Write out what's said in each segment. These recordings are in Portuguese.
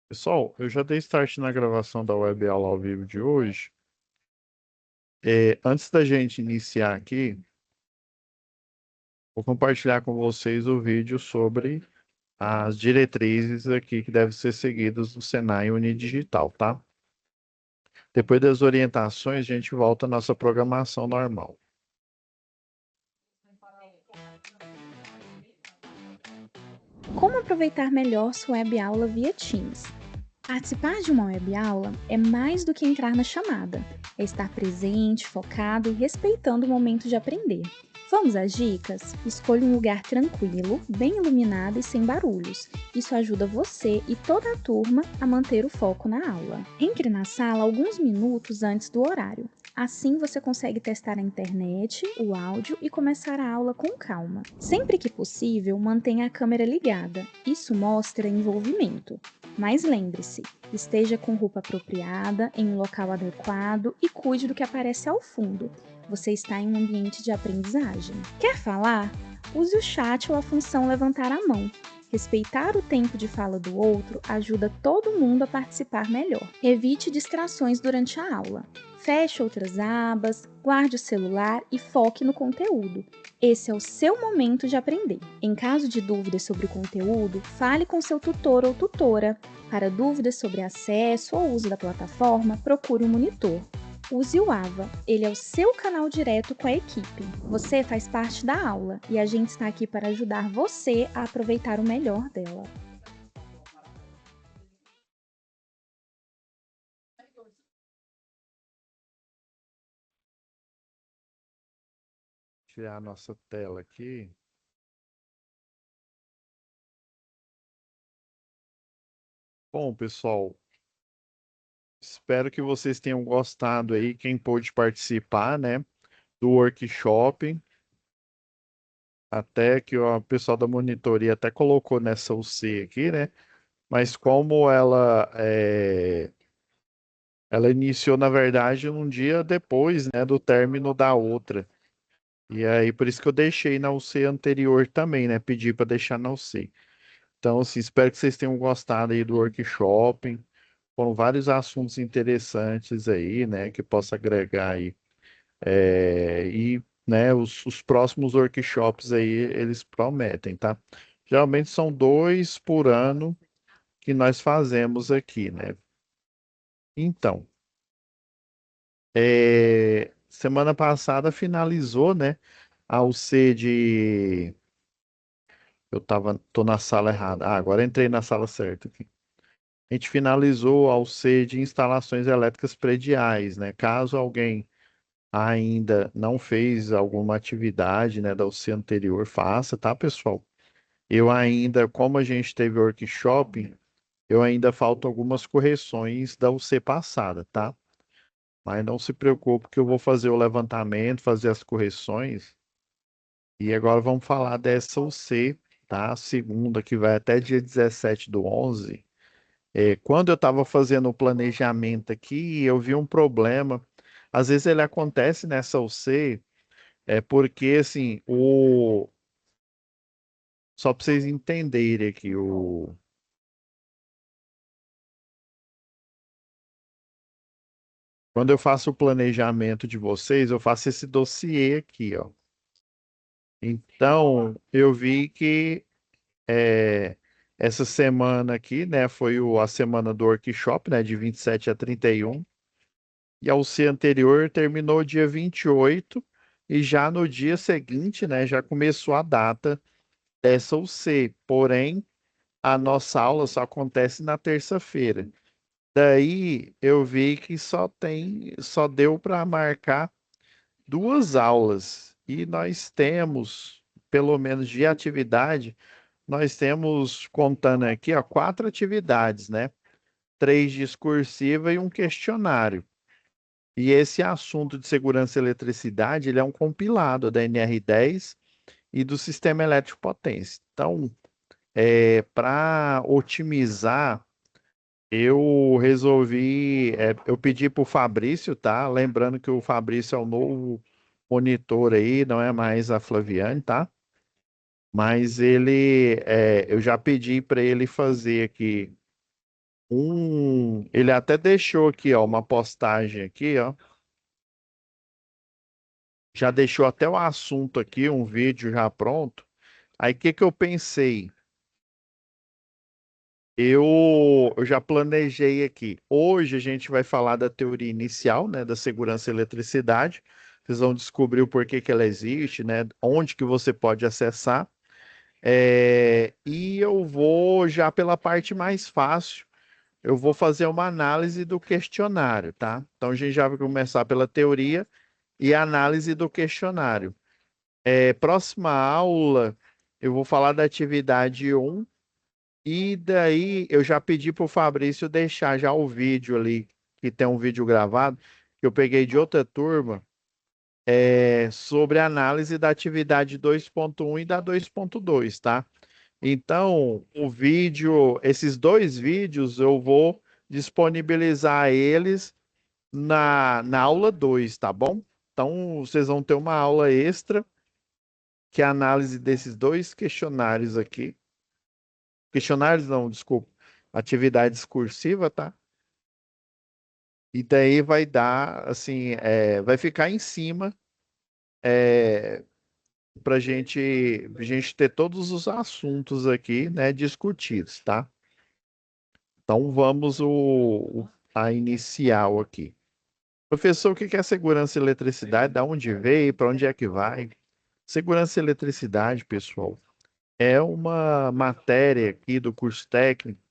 Pessoal, eu já dei start na gravação da web aula ao vivo de hoje. Antes da gente iniciar aqui, vou compartilhar com vocês o vídeo sobre as diretrizes aqui que devem ser seguidas no Senai Unidigital, tá? Depois das orientações, a gente volta à nossa programação normal. Como aproveitar melhor sua web aula via Teams? Participar de uma web aula é mais do que entrar na chamada, é estar presente, focado e respeitando o momento de aprender. Vamos às dicas? Escolha um lugar tranquilo, bem iluminado e sem barulhos. Isso ajuda você e toda a turma a manter o foco na aula. Entre na sala alguns minutos antes do horário. Assim você consegue testar a internet, o áudio e começar a aula com calma. Sempre que possível, mantenha a câmera ligada. Isso mostra envolvimento. Mas lembre-se, esteja com roupa apropriada, em um local adequado e cuide do que aparece ao fundo. Você está em um ambiente de aprendizagem. Quer falar? Use o chat ou a função levantar a mão. Respeitar o tempo de fala do outro ajuda todo mundo a participar melhor. Evite distrações durante a aula. Feche outras abas, guarde o celular e foque no conteúdo. Esse é o seu momento de aprender. Em caso de dúvidas sobre o conteúdo, fale com seu tutor ou tutora. Para dúvidas sobre acesso ou uso da plataforma, procure um monitor. Use o AVA, ele é o seu canal direto com a equipe. Você faz parte da aula e a gente está aqui para ajudar você a aproveitar o melhor dela. Tirar a nossa tela aqui. Bom, pessoal, espero que vocês tenham gostado aí, quem pôde participar, né, do workshop. Até que o pessoal da monitoria até colocou nessa UC aqui, né? Mas como ela iniciou, na verdade, um dia depois, né, do término da outra. E aí, por isso que eu deixei na UC anterior também, né? Pedi para deixar na UC. Então, assim, espero que vocês tenham gostado aí do workshop. Foram vários assuntos interessantes aí, né? Que possa agregar aí. Né, os próximos workshops aí, eles prometem, tá? Geralmente são dois por ano que nós fazemos aqui, né? Então, semana passada finalizou, né? A UC de. Tô na sala errada. Ah, agora entrei na sala certa aqui. A gente finalizou a UC de instalações elétricas prediais, né? Caso alguém ainda não fez alguma atividade, né, da UC anterior, faça, tá, pessoal? Eu ainda, como a gente teve workshop, eu ainda faltam algumas correções da UC passada, tá? Mas não se preocupe que eu vou fazer o levantamento, fazer as correções. E agora vamos falar dessa UC, tá? A segunda, que vai até dia 17/11. Quando eu estava fazendo o planejamento aqui, eu vi um problema. Às vezes ele acontece nessa UC, porque assim, só para vocês entenderem aqui, quando eu faço o planejamento de vocês, eu faço esse dossiê aqui, ó. Então, eu vi que é, essa semana aqui, né, foi a semana do workshop, né, de 27 a 31, e a UC anterior terminou dia 28, e já no dia seguinte, né, já começou a data dessa UC. Porém, a nossa aula só acontece na terça-feira. Daí eu vi que só deu para marcar duas aulas e nós temos, pelo menos de atividade, nós temos, contando aqui, ó, quatro atividades, né? Três discursivas e um questionário. E esse assunto de segurança e eletricidade, ele é um compilado da NR10 e do Sistema Elétrico Potência. Então, para otimizar, eu pedi para o Fabrício, tá? Lembrando que o Fabrício é o novo monitor aí, não é mais a Flaviane, tá? Mas eu já pedi para ele fazer aqui Ele até deixou aqui, ó, uma postagem aqui, ó. Já deixou até o assunto aqui, um vídeo já pronto. Aí o que que eu pensei? Eu já planejei aqui. Hoje a gente vai falar da teoria inicial, né, da segurança e eletricidade. Vocês vão descobrir o porquê que ela existe, né, onde que você pode acessar. E eu vou já pela parte mais fácil. Eu vou fazer uma análise do questionário, tá? Então a gente já vai começar pela teoria e análise do questionário. Próxima aula, eu vou falar da atividade um e daí eu já pedi para o Fabrício deixar já o vídeo ali, que tem um vídeo gravado, que eu peguei de outra turma, sobre a análise da atividade 2.1 e da 2.2, tá? Então, esses dois vídeos eu vou disponibilizar eles na aula 2, tá bom? Então, vocês vão ter uma aula extra, que é a análise desses dois questionários aqui. Questionários não, desculpa. Atividade discursiva, tá? E daí vai dar, assim, vai ficar em cima para gente ter todos os assuntos aqui, né, discutidos, tá? Então vamos a inicial aqui. Professor, o que que é segurança e eletricidade? Da onde veio? Para onde é que vai? Segurança e eletricidade, pessoal, é uma matéria aqui do curso técnico.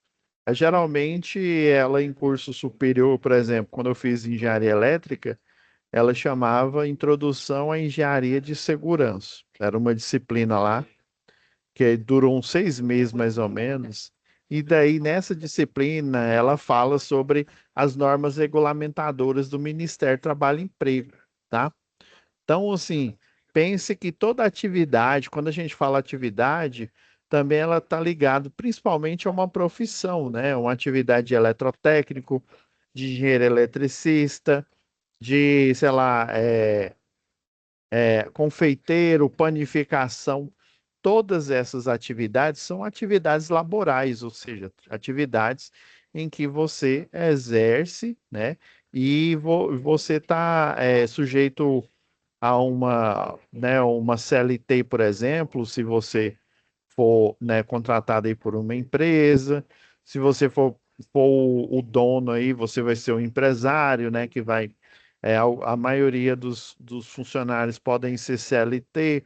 Geralmente, ela em curso superior, por exemplo, quando eu fiz engenharia elétrica, ela chamava Introdução à Engenharia de Segurança. Era uma disciplina lá que durou uns 6 meses mais ou menos. E daí, nessa disciplina, ela fala sobre as normas regulamentadoras do Ministério do Trabalho e Emprego, tá? Então, assim, pense que toda atividade, quando a gente fala atividade, também ela está ligada principalmente a uma profissão, né? Uma atividade de eletrotécnico, de engenheiro eletricista, de, sei lá, confeiteiro, panificação. Todas essas atividades são atividades laborais, ou seja, atividades em que você exerce, né? E você está sujeito a uma CLT, por exemplo, se você for, né, contratado aí por uma empresa, se você for o dono aí, você vai ser o empresário, né, que vai, a maioria dos funcionários podem ser CLT,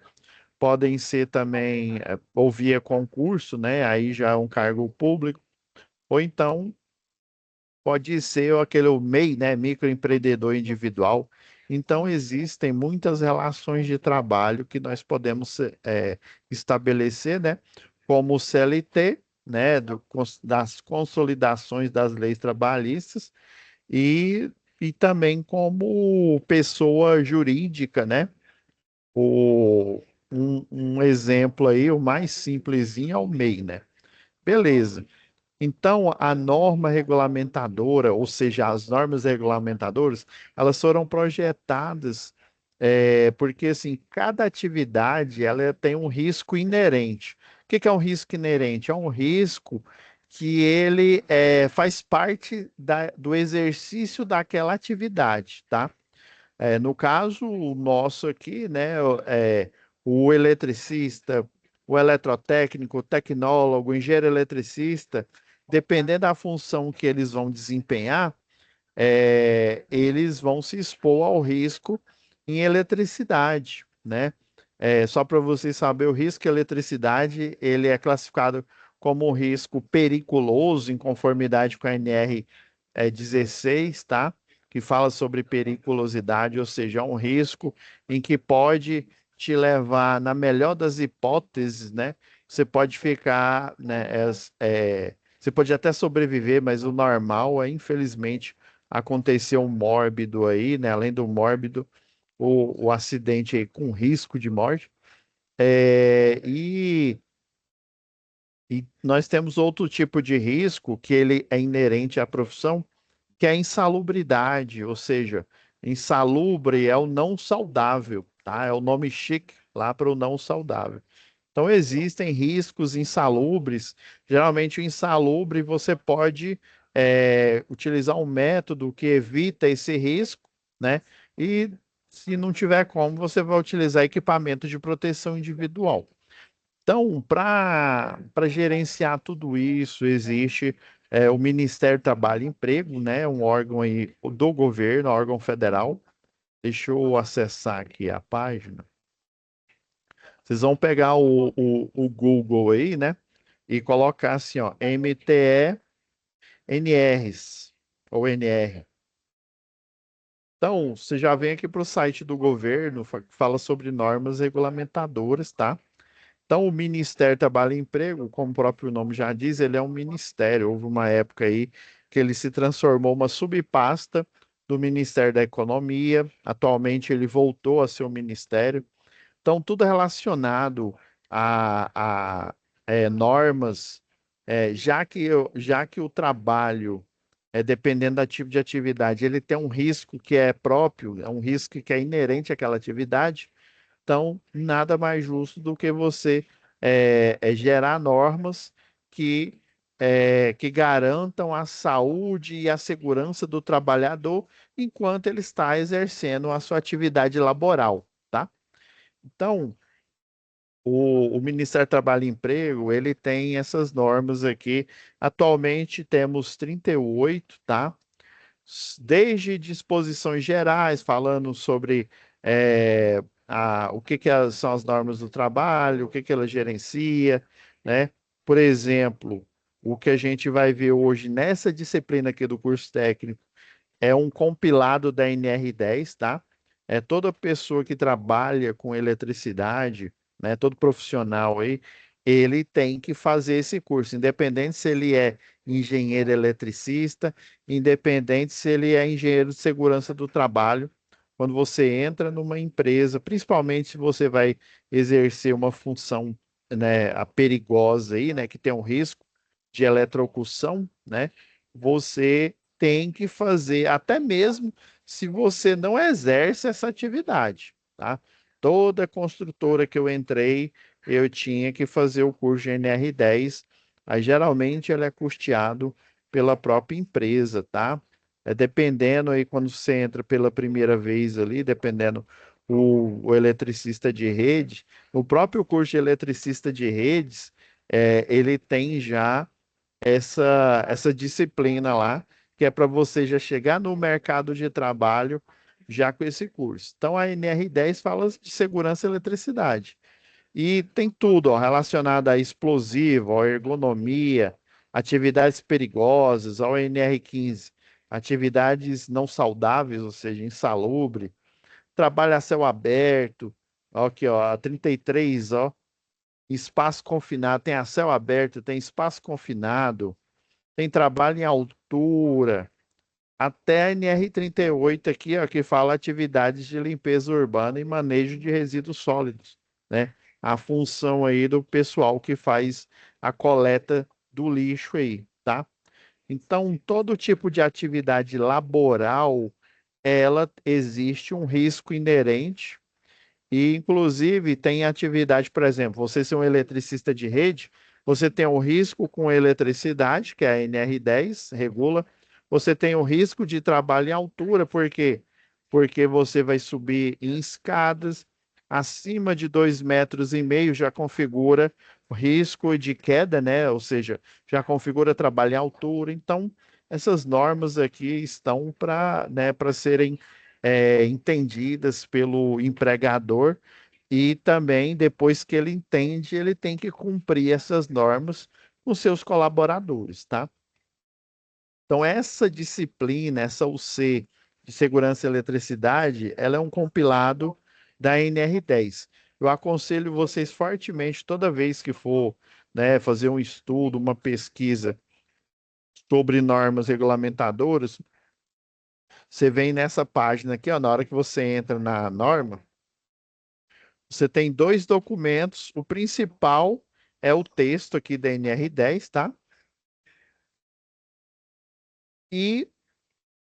podem ser também, ou via concurso, né, aí já é um cargo público, ou então pode ser aquele o MEI, né, microempreendedor individual. Então, existem muitas relações de trabalho que nós podemos estabelecer, né, como o CLT, né, das consolidações das leis trabalhistas e, e também como pessoa jurídica, né? Um exemplo aí, o mais simplesinho é o MEI, né? Beleza. Então, a norma regulamentadora, ou seja, as normas regulamentadoras, elas foram projetadas porque assim, cada atividade ela tem um risco inerente. O que que é um risco inerente? É um risco que ele faz parte do exercício daquela atividade, tá? No caso o nosso aqui, né, o eletricista, o eletrotécnico, o tecnólogo, o engenheiro eletricista, dependendo da função que eles vão desempenhar, eles vão se expor ao risco em eletricidade, né? Só para vocês saberem, o risco em eletricidade, ele é classificado como um risco periculoso, em conformidade com a NR 16, tá? Que fala sobre periculosidade, ou seja, é um risco em que pode te levar, na melhor das hipóteses, né? Você pode ficar, né? Você pode até sobreviver, mas o normal é, infelizmente, acontecer um mórbido aí, né? Além do mórbido, o acidente aí com risco de morte. É, e nós temos outro tipo de risco que ele é inerente à profissão, que é a insalubridade, ou seja, insalubre é o não saudável, tá? É o nome chique lá para o não saudável. Então, existem riscos insalubres. Geralmente, o insalubre você pode utilizar um método que evita esse risco, né? E se não tiver como, você vai utilizar equipamento de proteção individual. Então, para gerenciar tudo isso, existe o Ministério do Trabalho e Emprego, né? Um órgão aí do governo, órgão federal. Deixa eu acessar aqui a página. Vocês vão pegar o Google aí, né? E colocar assim, ó, MTE-NRs ou NR. Então, você já vem aqui para o site do governo, fala sobre normas regulamentadoras, tá? Então, o Ministério do Trabalho e Emprego, como o próprio nome já diz, ele é um ministério. Houve uma época aí que ele se transformou uma subpasta do Ministério da Economia. Atualmente, ele voltou a ser um ministério. Então, tudo relacionado a normas, já que o trabalho, dependendo do tipo de atividade, ele tem um risco que é próprio, é um risco que é inerente àquela atividade. Então, nada mais justo do que você gerar normas que garantam a saúde e a segurança do trabalhador enquanto ele está exercendo a sua atividade laboral, tá? Então, o Ministério do Trabalho e Emprego, ele tem essas normas aqui. Atualmente temos 38, tá? Desde disposições gerais, falando sobre o que são as normas do trabalho, o que ela gerencia, né? Por exemplo, o que a gente vai ver hoje nessa disciplina aqui do curso técnico é um compilado da NR10, tá? É toda pessoa que trabalha com eletricidade, né, todo profissional aí, ele tem que fazer esse curso, independente se ele é engenheiro eletricista, independente se ele é engenheiro de segurança do trabalho. Quando você entra numa empresa, principalmente se você vai exercer uma função, né, perigosa aí, né, que tem um risco de eletrocução, né, você tem que fazer, até mesmo se você não exerce essa atividade, tá? Toda construtora que eu entrei, eu tinha que fazer o curso de NR10. Aí, geralmente, ele é custeado pela própria empresa, tá? Dependendo aí, quando você entra pela primeira vez ali, dependendo o eletricista de rede, o próprio curso de eletricista de redes, ele tem já essa disciplina lá, que é para você já chegar no mercado de trabalho já com esse curso. Então, a NR10 fala de segurança e eletricidade. E tem tudo ó, relacionado a explosivo, a ergonomia, atividades perigosas, ao NR15, atividades não saudáveis, ou seja, insalubre, trabalho a céu aberto, ó, aqui, ó, a 33, ó, espaço confinado, tem a céu aberto, tem espaço confinado, tem trabalho em altura, até a NR38 aqui, ó, que fala atividades de limpeza urbana e manejo de resíduos sólidos, né? A função aí do pessoal que faz a coleta do lixo aí, tá? Então, todo tipo de atividade laboral, ela existe um risco inerente e, inclusive, tem atividade, por exemplo, você ser um eletricista de rede, você tem o risco com eletricidade, que é a NR10, regula. Você tem o risco de trabalho em altura, por quê? Porque você vai subir em escadas, acima de 2,5 metros já configura o risco de queda, né? Ou seja, já configura trabalho em altura. Então, essas normas aqui estão para, né, para serem entendidas pelo empregador e também, depois que ele entende, ele tem que cumprir essas normas com seus colaboradores, tá? Então, essa disciplina, essa UC de segurança e eletricidade, ela é um compilado da NR10. Eu aconselho vocês fortemente, toda vez que for, né, fazer um estudo, uma pesquisa sobre normas regulamentadoras, você vem nessa página aqui, ó, na hora que você entra na norma, você tem dois documentos. O principal é o texto aqui da NR10, tá? E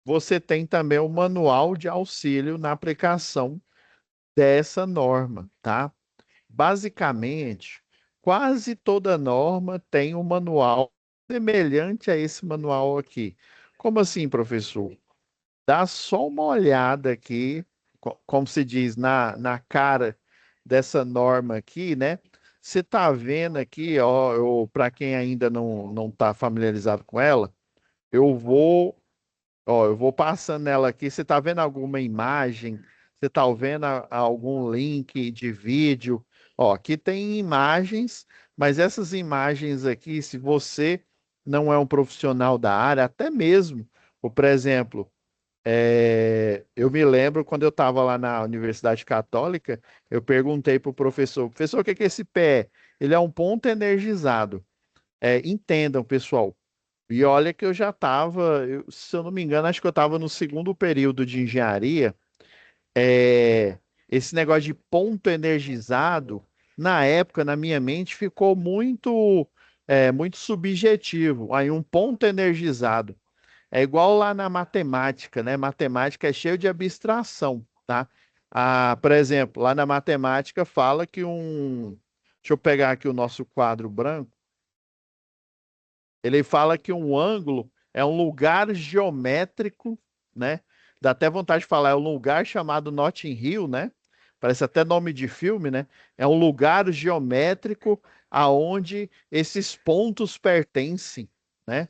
você tem também o manual de auxílio na aplicação dessa norma, tá? Basicamente, quase toda norma tem um manual semelhante a esse manual aqui. Como assim, professor? Dá só uma olhada aqui, como se diz, na cara dessa norma aqui, né? Você está vendo aqui, ó, para quem ainda não está familiarizado com ela, eu vou, ó, eu vou passando nela aqui. Você está vendo alguma imagem? Você está vendo algum link de vídeo? Ó, aqui tem imagens, mas essas imagens aqui, se você não é um profissional da área, até mesmo, por exemplo, eu me lembro quando eu estava lá na Universidade Católica, eu perguntei para o professor, o que que é esse pé? Ele é um ponto energizado. Entendam, pessoal. E olha que eu já estava, se eu não me engano, acho que eu estava no segundo período de engenharia. É, esse negócio de ponto energizado, na época, na minha mente, ficou muito subjetivo. Aí um ponto energizado. É igual lá na matemática, né? Matemática é cheio de abstração, tá? Por exemplo, lá na matemática fala que Deixa eu pegar aqui o nosso quadro branco. Ele fala que um ângulo é um lugar geométrico, né? Dá até vontade de falar, é um lugar chamado Notting Hill, né? Parece até nome de filme, né? É um lugar geométrico aonde esses pontos pertencem, né?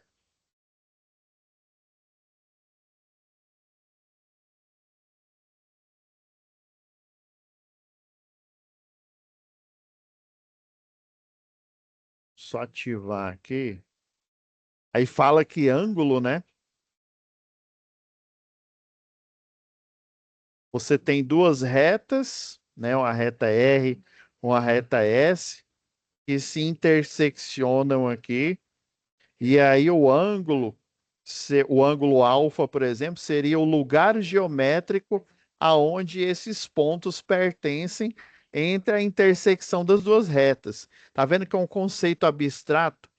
Só ativar aqui. Aí fala que ângulo, né? Você tem duas retas, né? Uma reta R, uma reta S, que se interseccionam aqui. E aí o ângulo alfa, por exemplo, seria o lugar geométrico aonde esses pontos pertencem entre a intersecção das duas retas. Tá vendo que é um conceito abstrato?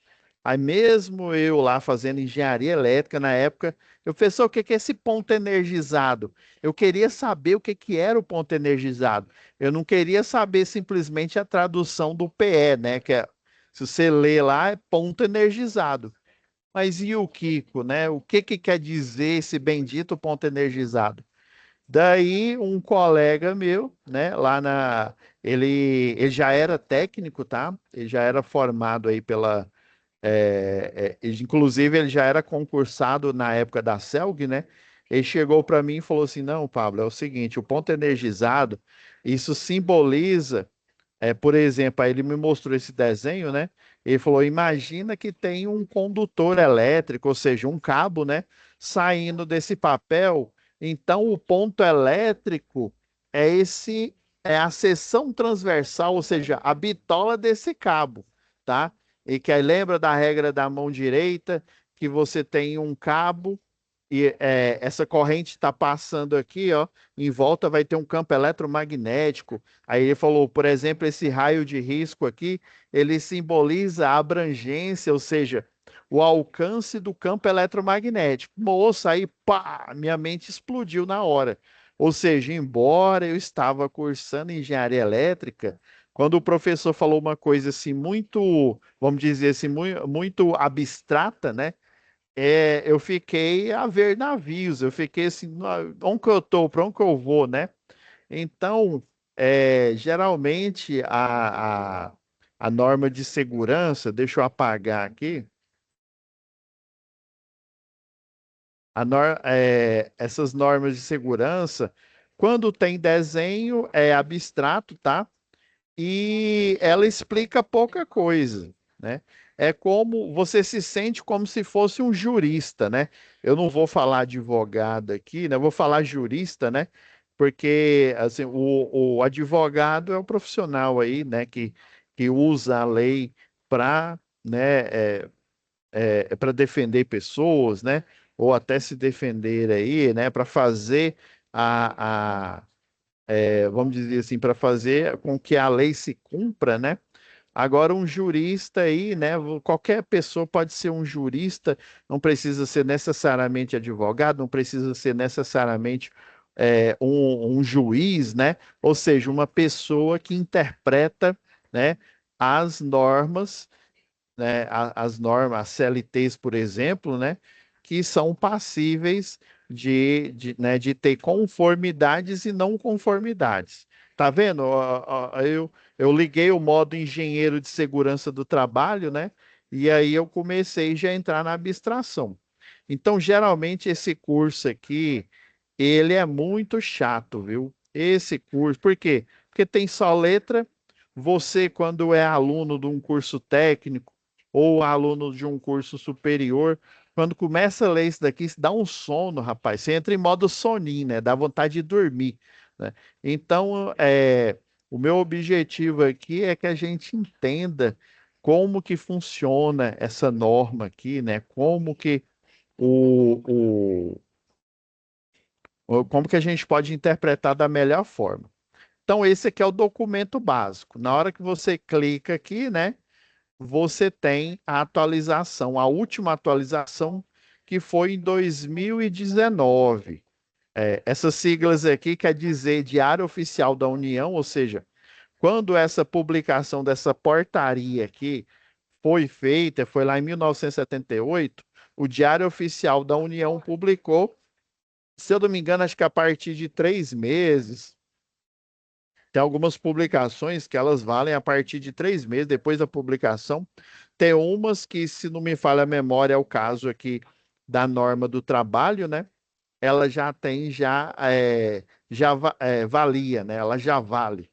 Aí mesmo eu lá fazendo engenharia elétrica na época, eu pensei, o que que é esse ponto energizado? Eu queria saber o que que era o ponto energizado. Eu não queria saber simplesmente a tradução do PE, né? Se você lê lá, é ponto energizado. Mas e o Kiko, né? O que que quer dizer esse bendito ponto energizado? Daí um colega meu, né, ele já era técnico, tá? Ele já era formado aí inclusive, ele já era concursado na época da CELG, né? Ele chegou para mim e falou assim: Não, Pablo, é o seguinte, o ponto energizado, isso simboliza, por exemplo, aí ele me mostrou esse desenho, né? Ele falou: Imagina que tem um condutor elétrico, ou seja, um cabo, né? Saindo desse papel. Então, o ponto elétrico é esse, é a seção transversal, ou seja, a bitola desse cabo, tá? E que aí lembra da regra da mão direita, que você tem um cabo e essa corrente está passando aqui, ó, em volta vai ter um campo eletromagnético. Aí ele falou, por exemplo, esse raio de risco aqui, ele simboliza a abrangência, ou seja, o alcance do campo eletromagnético. Moça, aí pá, minha mente explodiu na hora. Ou seja, embora eu estava cursando engenharia elétrica, quando o professor falou uma coisa assim muito, vamos dizer assim, muito abstrata, né? Eu fiquei a ver navios, eu fiquei assim, onde que eu tô, para onde que eu vou, né? Então, geralmente a norma de segurança, deixa eu apagar aqui, essas normas de segurança, quando tem desenho, é abstrato, tá? E ela explica pouca coisa, né? É como você se sente como se fosse um jurista, né? Eu não vou falar advogado aqui, né? Eu vou falar jurista, né? Porque assim, o advogado é o profissional aí, né? Que usa a lei para, né? Para defender pessoas, né? Ou até se defender aí, né? Para fazer vamos dizer assim, para fazer com que a lei se cumpra, né? Agora, um jurista aí, né? Qualquer pessoa pode ser um jurista, não precisa ser necessariamente advogado, não precisa ser necessariamente um juiz, né? Ou seja, uma pessoa que interpreta, né, as normas, né, as normas, as CLTs, por exemplo, né, que são passíveis né, de ter conformidades e não conformidades. Tá vendo? Eu liguei o modo engenheiro de segurança do trabalho, né? E aí eu comecei já a entrar na abstração. Então, geralmente, esse curso aqui, ele é muito chato, viu? Esse curso, por quê? Porque tem só letra. Você, quando é aluno de um curso técnico ou aluno de um curso superior, quando começa a ler isso daqui, dá um sono, rapaz. Você entra em modo soninho, né? Dá vontade de dormir, né? Então, o meu objetivo aqui é que a gente entenda como que funciona essa norma aqui, né? O, como que a gente pode interpretar da melhor forma. Então, esse aqui é o documento básico. Na hora que você clica aqui, né, você tem a atualização, a última atualização que foi em 2019. Essas siglas aqui quer dizer Diário Oficial da União, ou seja, quando essa publicação dessa portaria aqui foi feita, foi lá em 1978, o Diário Oficial da União publicou, se eu não me engano, acho que a partir de 3 meses. Tem algumas publicações que elas valem a partir de 3 meses depois da publicação. Tem umas que, se não me falha a memória, é o caso aqui da norma do trabalho, né? Ela já tem, valia, né? Ela já vale.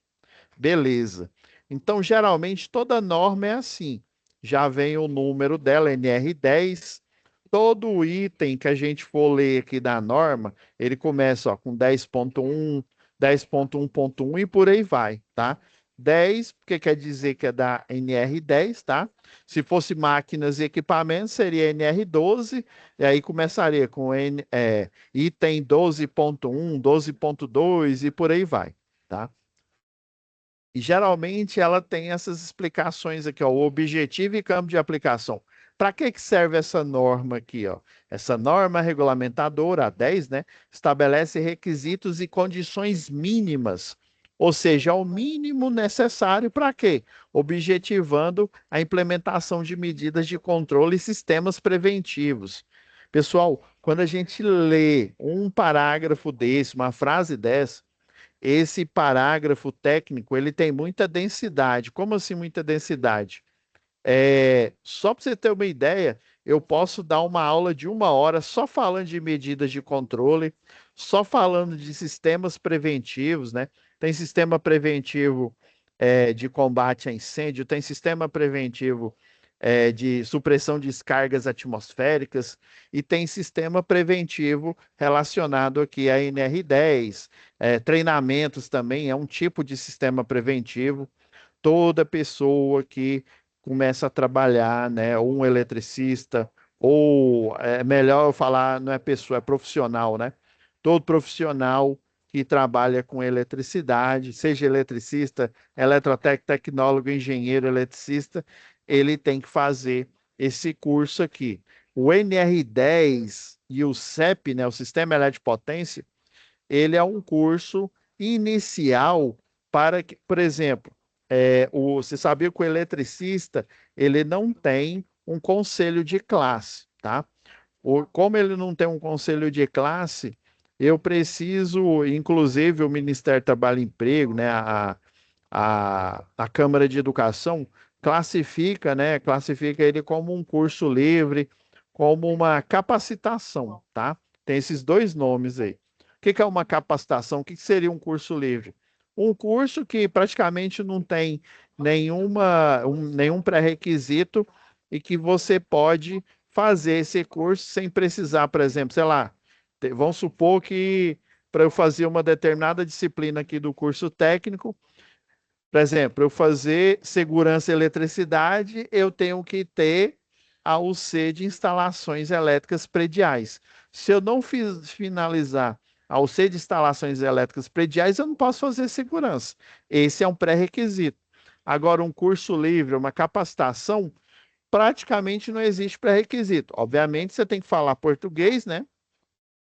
Beleza. Então, geralmente, toda norma é assim. Já vem o número dela, NR10. Todo item que a gente for ler aqui da norma, ele começa ó, com 10.1, 10.1.1 e por aí vai, tá? 10, porque quer dizer que é da NR10, tá? Se fosse máquinas e equipamentos, seria NR12, e aí começaria com item 12.1, 12.2 e por aí vai, tá? E geralmente ela tem essas explicações aqui, ó, o objetivo e campo de aplicação. Para que serve essa norma aqui, ó? Essa norma regulamentadora, a 10, né, estabelece requisitos e condições mínimas, ou seja, o mínimo necessário para quê? Objetivando a implementação de medidas de controle e sistemas preventivos. Pessoal, quando a gente lê um parágrafo desse, uma frase dessa, esse parágrafo técnico ele tem muita densidade. Como assim muita densidade? Só para você ter uma ideia, eu posso dar uma aula de 1 hora só falando de medidas de controle, só falando de sistemas preventivos, né? Tem sistema preventivo de combate a incêndio, tem sistema preventivo de supressão de descargas atmosféricas e tem sistema preventivo relacionado aqui à NR10, treinamentos também é um tipo de sistema preventivo. Toda pessoa que começa a trabalhar, né, ou um eletricista, ou é melhor eu falar, não é pessoa, é profissional, né? Todo profissional que trabalha com eletricidade, seja eletricista, eletrotécnico, tecnólogo, engenheiro, eletricista, ele tem que fazer esse curso aqui. O NR10 e o CEP, né, o Sistema Elétrico de Potência, ele é um curso inicial para que, por exemplo, você sabia que o eletricista ele não tem um conselho de classe, tá? Como ele não tem um conselho de classe, eu preciso, inclusive o Ministério do Trabalho e Emprego, né, a Câmara de Educação classifica, né, classifica ele como um curso livre, como uma capacitação, tá? Tem esses dois nomes aí. O que que é uma capacitação? O que que seria um curso livre? Um curso que praticamente não tem nenhum pré-requisito e que você pode fazer esse curso sem precisar, por exemplo, sei lá, vamos supor que para eu fazer uma determinada disciplina aqui do curso técnico, por exemplo, eu fazer segurança e eletricidade, eu tenho que ter a UC de instalações elétricas prediais. Se eu não finalizar a UC de instalações elétricas prediais, eu não posso fazer segurança. Esse é um pré-requisito. Agora, um curso livre, uma capacitação, praticamente não existe pré-requisito. Obviamente, você tem que falar português, né?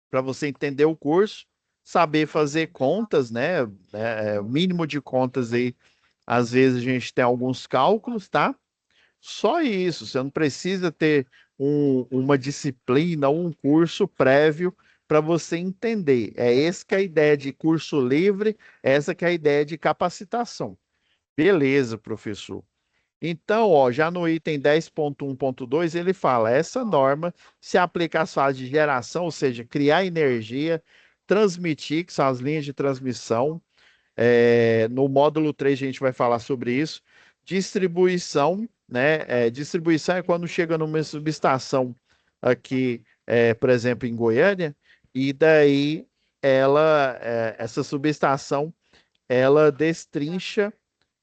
Para você entender o curso, saber fazer contas, né? O mínimo de contas aí, às vezes a gente tem alguns cálculos, tá? Só isso, você não precisa ter uma disciplina ou um curso prévio para você entender. É essa que é a ideia de curso livre, essa que é a ideia de capacitação. Beleza, professor. Então, ó, já no item 10.1.2 ele fala: essa norma se aplica às fases de geração, ou seja, criar energia, transmitir, que são as linhas de transmissão. No módulo 3 a gente vai falar sobre isso. Distribuição, né? Distribuição é quando chega numa subestação aqui, por exemplo, em Goiânia, e daí essa subestação, ela destrincha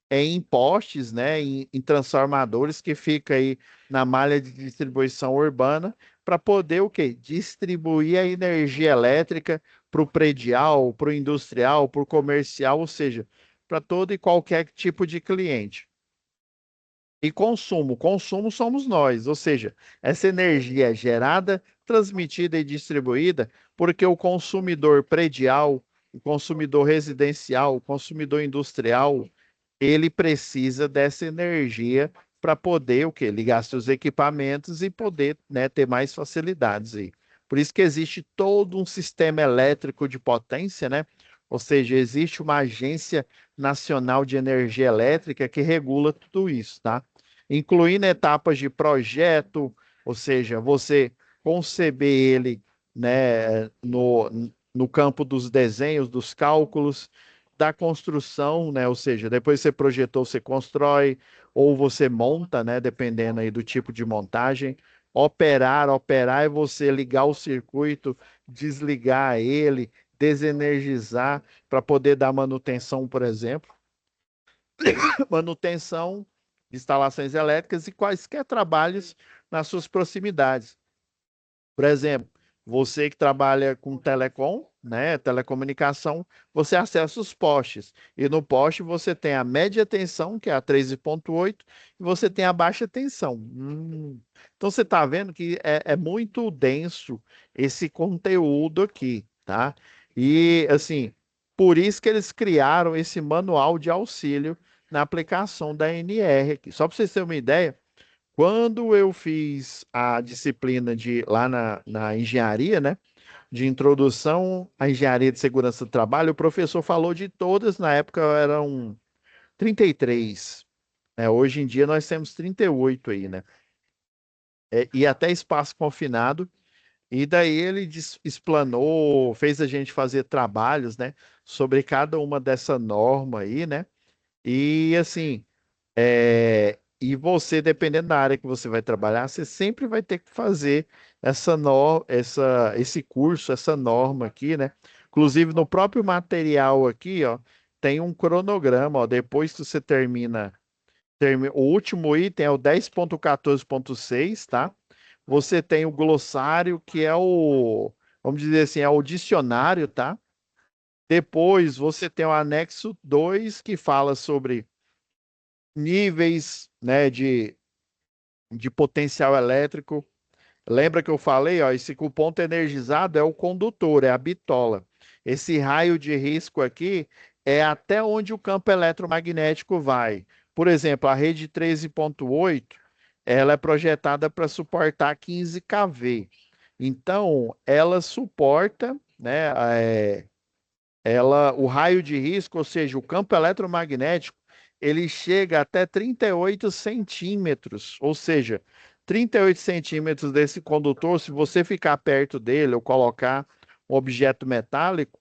em postes, né, em transformadores que fica aí na malha de distribuição urbana para poder o quê? Distribuir a energia elétrica para o predial, para o industrial, para o comercial, ou seja, para todo e qualquer tipo de cliente. E consumo somos nós, ou seja, essa energia é gerada, transmitida e distribuída porque o consumidor predial, o consumidor residencial, o consumidor industrial, ele precisa dessa energia para poder o quê? Ligar seus equipamentos e poder, né, ter mais facilidades aí. Por isso que existe todo um sistema elétrico de potência, né? Ou seja, existe uma agência nacional de energia elétrica que regula tudo isso, tá? Incluindo etapas de projeto, ou seja, você conceber ele, né, no campo dos desenhos, dos cálculos, da construção, né? Ou seja, depois você projetou, você constrói, ou você monta, né? Dependendo aí do tipo de montagem. Operar é você ligar o circuito, desligar ele, desenergizar para poder dar manutenção, por exemplo. Manutenção de instalações elétricas e quaisquer trabalhos nas suas proximidades. Por exemplo, você que trabalha com telecom, né, telecomunicação, você acessa os postes. E no poste você tem a média tensão, que é a 13,8, e você tem a baixa tensão. Então você está vendo que é muito denso esse conteúdo aqui, tá? E assim, por isso que eles criaram esse manual de auxílio na aplicação da NR aqui. Só para vocês terem uma ideia, quando eu fiz a disciplina de lá na engenharia, né, de introdução à engenharia de segurança do trabalho, o professor falou de todas, na época eram 33, né? Hoje em dia nós temos 38 aí, né? E até espaço confinado. E daí ele explanou, fez a gente fazer trabalhos, né, sobre cada uma dessa norma aí, né? E assim, e você, dependendo da área que você vai trabalhar, você sempre vai ter que fazer esse curso, essa norma aqui, né? Inclusive, no próprio material aqui, ó, tem um cronograma, ó, depois que você o último item é o 10.14.6, tá? Você tem o glossário, que é vamos dizer assim, é o dicionário, tá? Depois você tem o anexo 2 que fala sobre níveis, né, de potencial elétrico. Lembra que eu falei, ó, esse o ponto energizado é o condutor, é a bitola. Esse raio de risco aqui é até onde o campo eletromagnético vai. Por exemplo, a rede 13,8, ela é projetada para suportar 15 kV. Então, ela suporta, né, o raio de risco, ou seja, o campo eletromagnético, ele chega até 38 centímetros, ou seja, 38 centímetros desse condutor, se você ficar perto dele ou colocar um objeto metálico,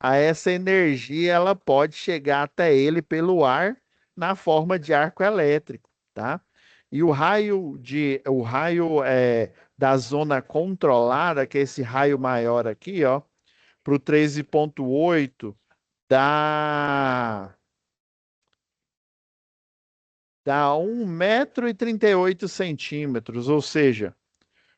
essa energia ela pode chegar até ele pelo ar na forma de arco elétrico, tá? E o raio da zona controlada, que é esse raio maior aqui, ó, para o 13,8 dá, dá 1,38 m, ou seja,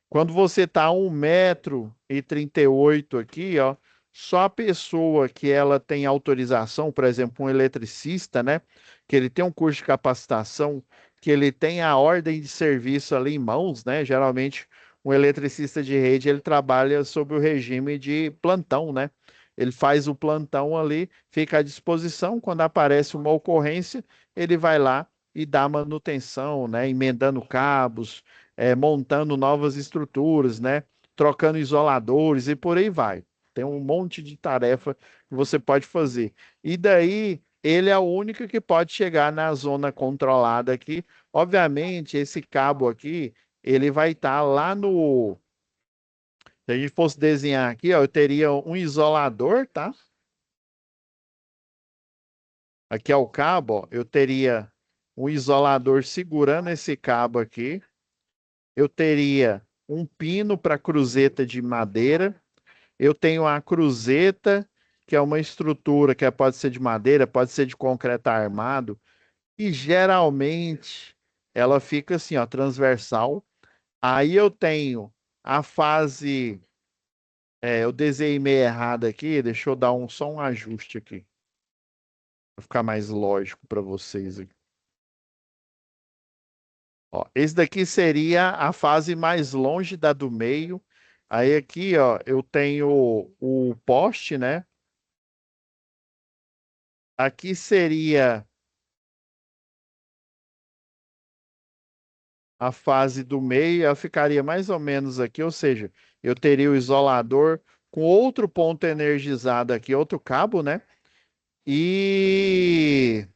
quando você está a 1,38 m aqui, ó, só a pessoa que ela tem autorização, por exemplo, um eletricista, né, que ele tem um curso de capacitação, que ele tem a ordem de serviço ali em mãos, né, geralmente um eletricista de rede, ele trabalha sob o regime de plantão, né, ele faz o plantão ali, fica à disposição, quando aparece uma ocorrência, ele vai lá e dar manutenção, né? Emendando cabos, montando novas estruturas, né? Trocando isoladores e por aí vai. Tem um monte de tarefa que você pode fazer. E daí, ele é o único que pode chegar na zona controlada aqui. Obviamente, esse cabo aqui, ele vai estar lá no. Se a gente fosse desenhar aqui, ó, eu teria um isolador, tá? Aqui é o cabo, ó, eu teria um isolador segurando esse cabo aqui. Eu teria um pino para cruzeta de madeira. Eu tenho a cruzeta, que é uma estrutura que pode ser de madeira, pode ser de concreto armado, e geralmente ela fica assim, ó, transversal. Aí eu tenho a fase, eu desenhei meio errado aqui, deixa eu dar só um ajuste aqui, para ficar mais lógico para vocês aqui. Ó, esse daqui seria a fase mais longe da do meio. Aí aqui, ó, eu tenho o poste, né? Aqui seria a fase do meio, ela ficaria mais ou menos aqui, ou seja, eu teria o isolador com outro ponto energizado aqui, outro cabo, né? E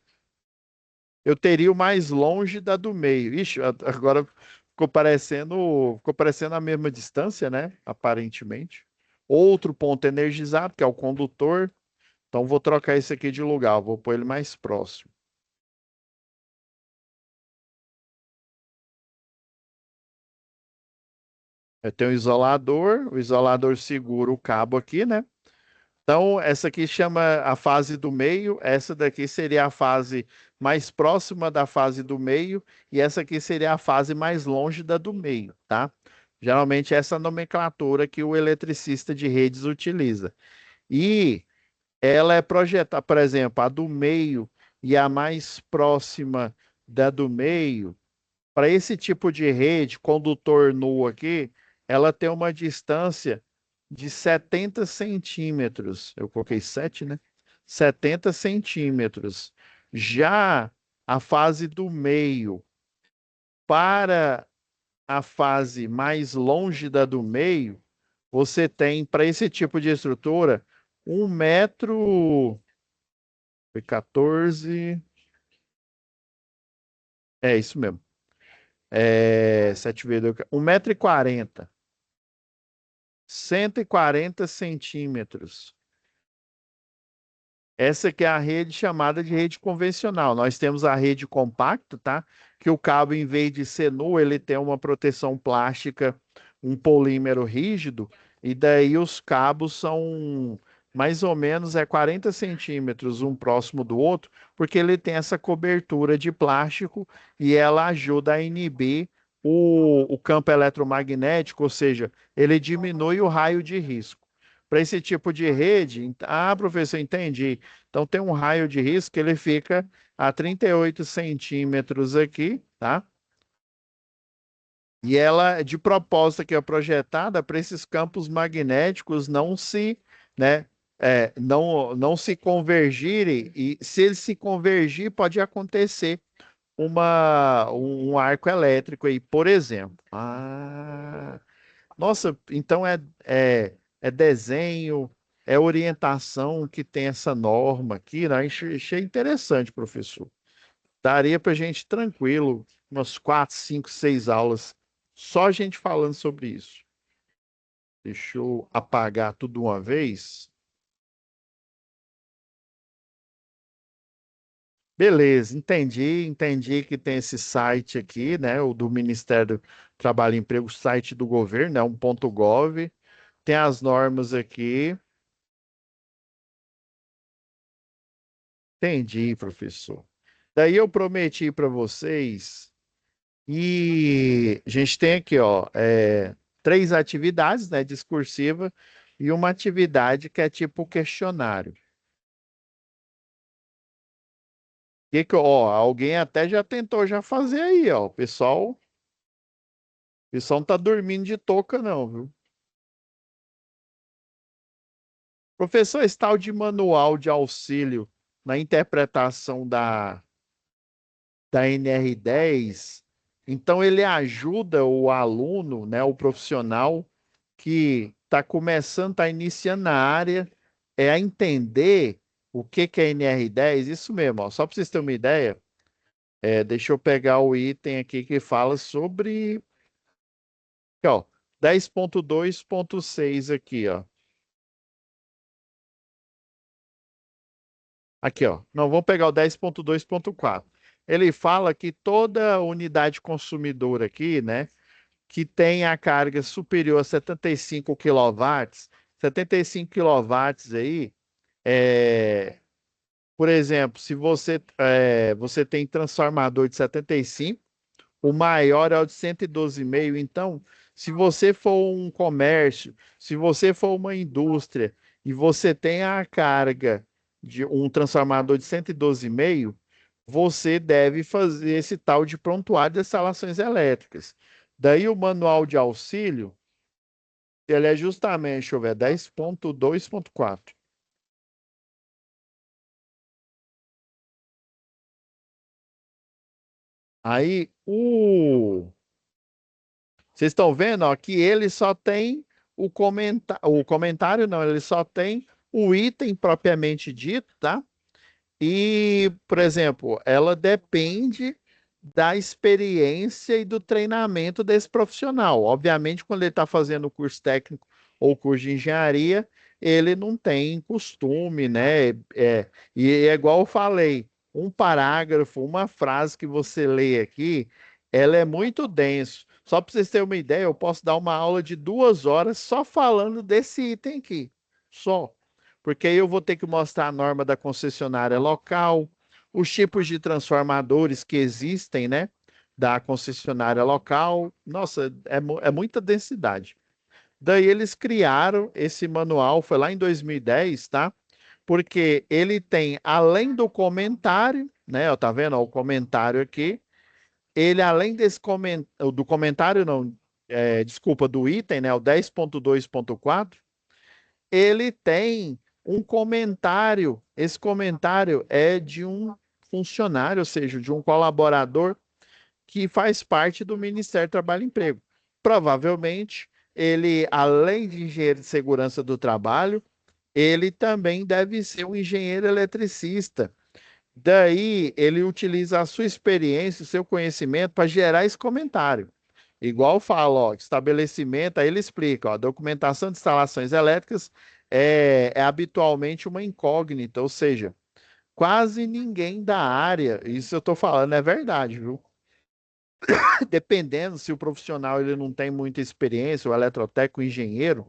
eu teria o mais longe da do meio. Ixi, agora ficou parecendo a mesma distância, né? Aparentemente. Outro ponto energizado, que é o condutor. Então vou trocar esse aqui de lugar, vou pôr ele mais próximo. Eu tenho o isolador segura o cabo aqui, né? Então, essa aqui chama a fase do meio, essa daqui seria a fase mais próxima da fase do meio, e essa aqui seria a fase mais longe da do meio, tá? Geralmente, essa é a nomenclatura que o eletricista de redes utiliza. E ela é projetada, por exemplo, a do meio e a mais próxima da do meio. Para esse tipo de rede, condutor nu aqui, ela tem uma distância de 70 centímetros. Eu coloquei 7, né? 70 centímetros. Já a fase do meio para a fase mais longe da do meio, você tem, para esse tipo de estrutura, 1 metro. Foi 14. É isso mesmo. 7 vezes 1,40 m. 140 centímetros. Essa que é a rede chamada de rede convencional. Nós temos a rede compacta, tá? Que o cabo, em vez de ser nu, ele tem uma proteção plástica, um polímero rígido, e daí os cabos são mais ou menos 40 centímetros um próximo do outro, porque ele tem essa cobertura de plástico e ela ajuda a inibir o campo eletromagnético, ou seja, ele diminui o raio de risco. Para esse tipo de rede, professor, entendi. Então tem um raio de risco que ele fica a 38 centímetros aqui, tá? E ela, de propósito, que é projetada para esses campos magnéticos não se, né, não se convergirem, e se eles se convergir, pode acontecer um arco elétrico aí, por exemplo. Nossa, então é desenho, é orientação que tem essa norma aqui, né? Achei interessante, professor. Daria para a gente tranquilo, umas 4, 5, 6 aulas, só a gente falando sobre isso. Deixa eu apagar tudo uma vez. Beleza, entendi que tem esse site aqui, né? O do Ministério do Trabalho e Emprego, site do governo, né? 1.gov. Tem as normas aqui. Entendi, professor. Daí eu prometi para vocês e a gente tem aqui, ó, 3 atividades, né, discursiva e uma atividade que é tipo questionário. Ó, alguém até já tentou já fazer aí, ó. O pessoal não tá dormindo de touca não, viu? Professor, esse tal de manual de auxílio na interpretação da NR10. Então, ele ajuda o aluno, né, o profissional que está começando, está iniciando na área, a entender o que que é NR10. Isso mesmo, ó, só para vocês terem uma ideia, deixa eu pegar o item aqui que fala sobre, aqui, ó, 10.2.6 aqui, ó. Aqui, ó. Não, vamos pegar o 10.2.4. Ele fala que toda unidade consumidora aqui, né, que tem a carga superior a 75 quilowatts, 75 quilowatts aí, é, por exemplo, se você tem transformador de 75, o maior é o de 112,5. Então, se você for um comércio, se você for uma indústria e você tem a carga de um transformador de 112,5, você deve fazer esse tal de prontuário de instalações elétricas. Daí o manual de auxílio, ele é justamente, deixa eu ver, 10.2.4. Aí, vocês estão vendo, ó, que ele só tem o comentário, não, ele só tem o item propriamente dito, tá? E, por exemplo, ela depende da experiência e do treinamento desse profissional. Obviamente, quando ele está fazendo o curso técnico ou curso de engenharia, ele não tem costume, né? E é igual eu falei, um parágrafo, uma frase que você lê aqui, ela é muito denso. Só para vocês terem uma ideia, eu posso dar uma aula de 2 horas só falando desse item aqui. Só. Porque aí eu vou ter que mostrar a norma da concessionária local, os tipos de transformadores que existem, né, da concessionária local. Nossa, é muita densidade. Daí eles criaram esse manual, foi lá em 2010, tá? Porque ele tem, além do comentário, né, ó, tá vendo, ó, o comentário aqui, ele, além desse comentário, do comentário, não, desculpa, do item, né, o 10.2.4, ele tem um comentário. Esse comentário é de um funcionário, ou seja, de um colaborador que faz parte do Ministério do Trabalho e Emprego. Provavelmente, ele, além de engenheiro de segurança do trabalho, ele também deve ser um engenheiro eletricista. Daí, ele utiliza a sua experiência, o seu conhecimento para gerar esse comentário. Igual fala, ó, estabelecimento, aí ele explica, ó, documentação de instalações elétricas é habitualmente uma incógnita, ou seja, quase ninguém da área, isso eu estou falando é verdade, viu? Dependendo se o profissional ele não tem muita experiência, o eletrotécnico, o engenheiro,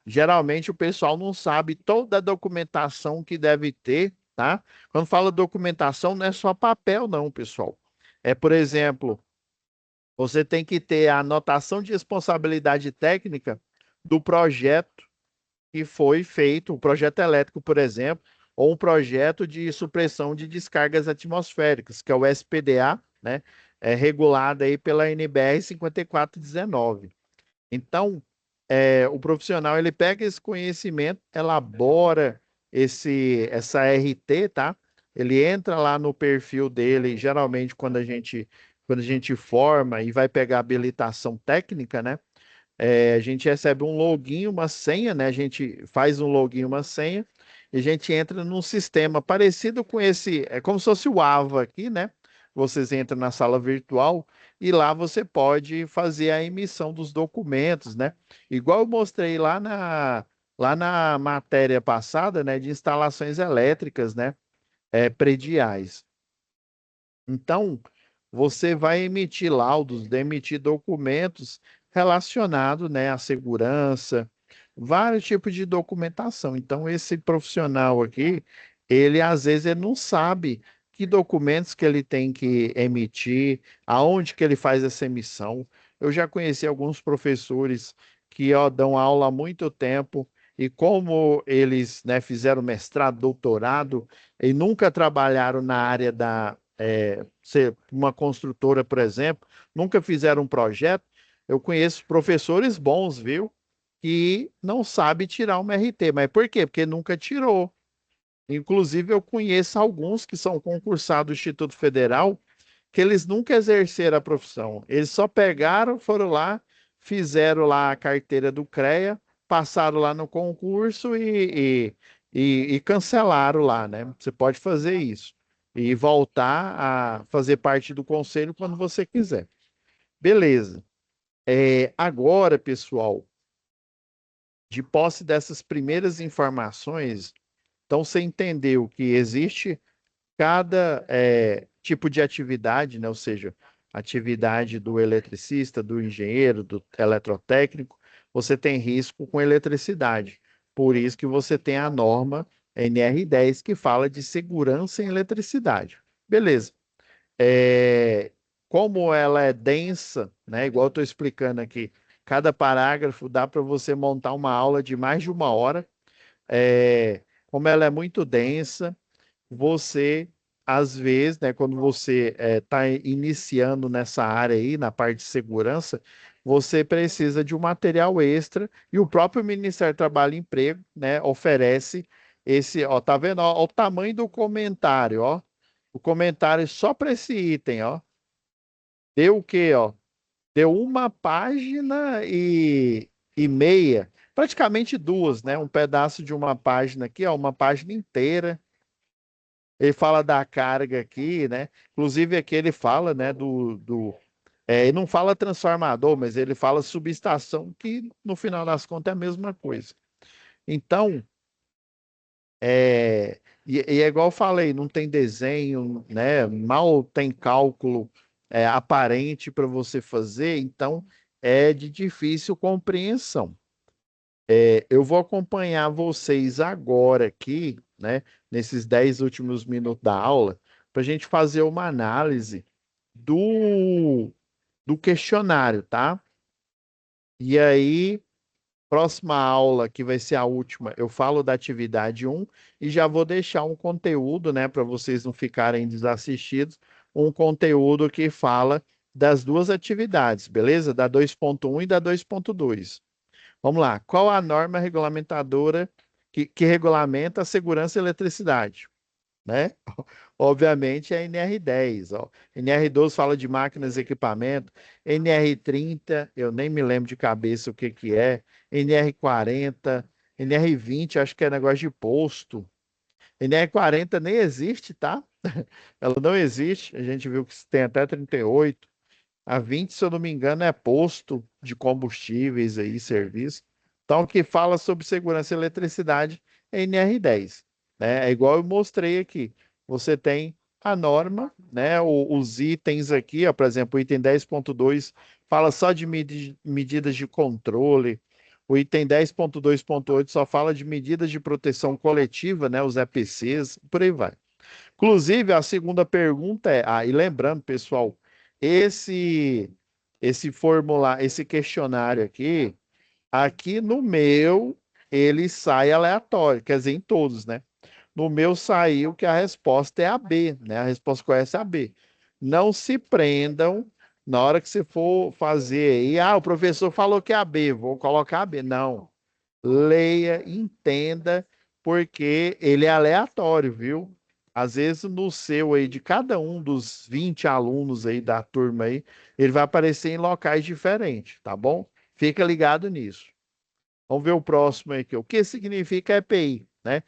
geralmente o pessoal não sabe toda a documentação que deve ter, tá? Quando fala documentação, não é só papel, não, pessoal. É, por exemplo, você tem que ter a anotação de responsabilidade técnica do projeto que foi feito, o projeto elétrico, por exemplo, ou um projeto de supressão de descargas atmosféricas, que é o SPDA, né? É regulado aí pela NBR 5419. Então, o profissional ele pega esse conhecimento, elabora essa RT, tá? Ele entra lá no perfil dele, geralmente quando a gente forma e vai pegar habilitação técnica, né? A gente recebe um login, uma senha, né? A gente faz um login, uma senha, e a gente entra num sistema parecido com esse, é como se fosse o AVA aqui, né? Vocês entram na sala virtual e lá você pode fazer a emissão dos documentos, né? Igual eu mostrei lá na matéria passada, né? De instalações elétricas, né? Prediais. Então, você vai emitir laudos, emitir documentos relacionados, né, à segurança, vários tipos de documentação. Então, esse profissional aqui, ele às vezes ele não sabe que documentos que ele tem que emitir, aonde que ele faz essa emissão. Eu já conheci alguns professores que ó, dão aula há muito tempo e como eles, né, fizeram mestrado, doutorado e nunca trabalharam na área ser uma construtora, por exemplo, nunca fizeram um projeto. Eu conheço professores bons, viu? Que não sabe tirar uma RT. Mas por quê? Porque nunca tirou. Inclusive, eu conheço alguns que são concursados do Instituto Federal que eles nunca exerceram a profissão. Eles só pegaram, foram lá, fizeram lá a carteira do CREA, passaram lá no concurso e cancelaram lá, né? Você pode fazer isso e voltar a fazer parte do conselho quando você quiser. Beleza. Agora, pessoal, de posse dessas primeiras informações, então você entendeu que existe cada tipo de atividade, né? Ou seja, atividade do eletricista, do engenheiro, do eletrotécnico, você tem risco com eletricidade. Por isso que você tem a norma NR10 que fala de segurança em eletricidade. Beleza. É, como ela é densa, né? Igual eu estou explicando aqui, cada parágrafo dá para você montar uma aula de mais de 1 hora. Como ela é muito densa, você, às vezes, né, quando você está iniciando nessa área aí, na parte de segurança, você precisa de um material extra e o próprio Ministério do Trabalho e Emprego, né, oferece esse, ó, tá vendo? Ó, ó o tamanho do comentário, ó. O comentário só para esse item, ó. Deu o quê, ó? Deu uma página e meia, praticamente duas, né? Um pedaço de uma página aqui, ó, uma página inteira. Ele fala da carga aqui, né? Inclusive aqui ele fala, né, ele não fala transformador, mas ele fala subestação, que no final das contas é a mesma coisa. Então, e é igual eu falei, não tem desenho, né? Mal tem cálculo aparente para você fazer, então é de difícil compreensão. Eu vou acompanhar vocês agora aqui, né, nesses 10 últimos minutos da aula, para a gente fazer uma análise do, do questionário, tá? E aí, próxima aula, que vai ser a última, eu falo da atividade um e já vou deixar um conteúdo, né, para vocês não ficarem desassistidos, um conteúdo que fala das duas atividades, beleza? Da 2.1 e da 2.2. Vamos lá. Qual a norma regulamentadora que regulamenta a segurança e eletricidade? Né? Obviamente é a NR10. Ó. NR12 fala de máquinas e equipamento. NR30, eu nem me lembro de cabeça o que que é. NR40, NR20, acho que é negócio de posto. NR40 nem existe, tá? Ela não existe. A gente viu que tem até 38. A 20, se eu não me engano, é posto de combustíveis aí, serviço. Então, o que fala sobre segurança e eletricidade é NR10, né? É igual eu mostrei aqui. Você tem a norma, né? Os itens aqui, ó, por exemplo, o item 10.2 fala só de medidas de controle. O item 10.2.8 só fala de medidas de proteção coletiva, né? Os EPCs, por aí vai. Inclusive, a segunda pergunta é, e lembrando, pessoal, esse esse questionário aqui no meu ele sai aleatório, quer dizer, em todos, né? No meu saiu que a resposta é a B, né? A resposta correta é a B. Não se prendam na hora que você for fazer aí, o professor falou que é a B, vou colocar a B. Não. Leia, entenda, porque ele é aleatório, viu? Às vezes no seu aí, de cada um dos 20 alunos aí da turma aí, ele vai aparecer em locais diferentes, tá bom? Fica ligado nisso. Vamos ver o próximo aí, o que significa EPI, né?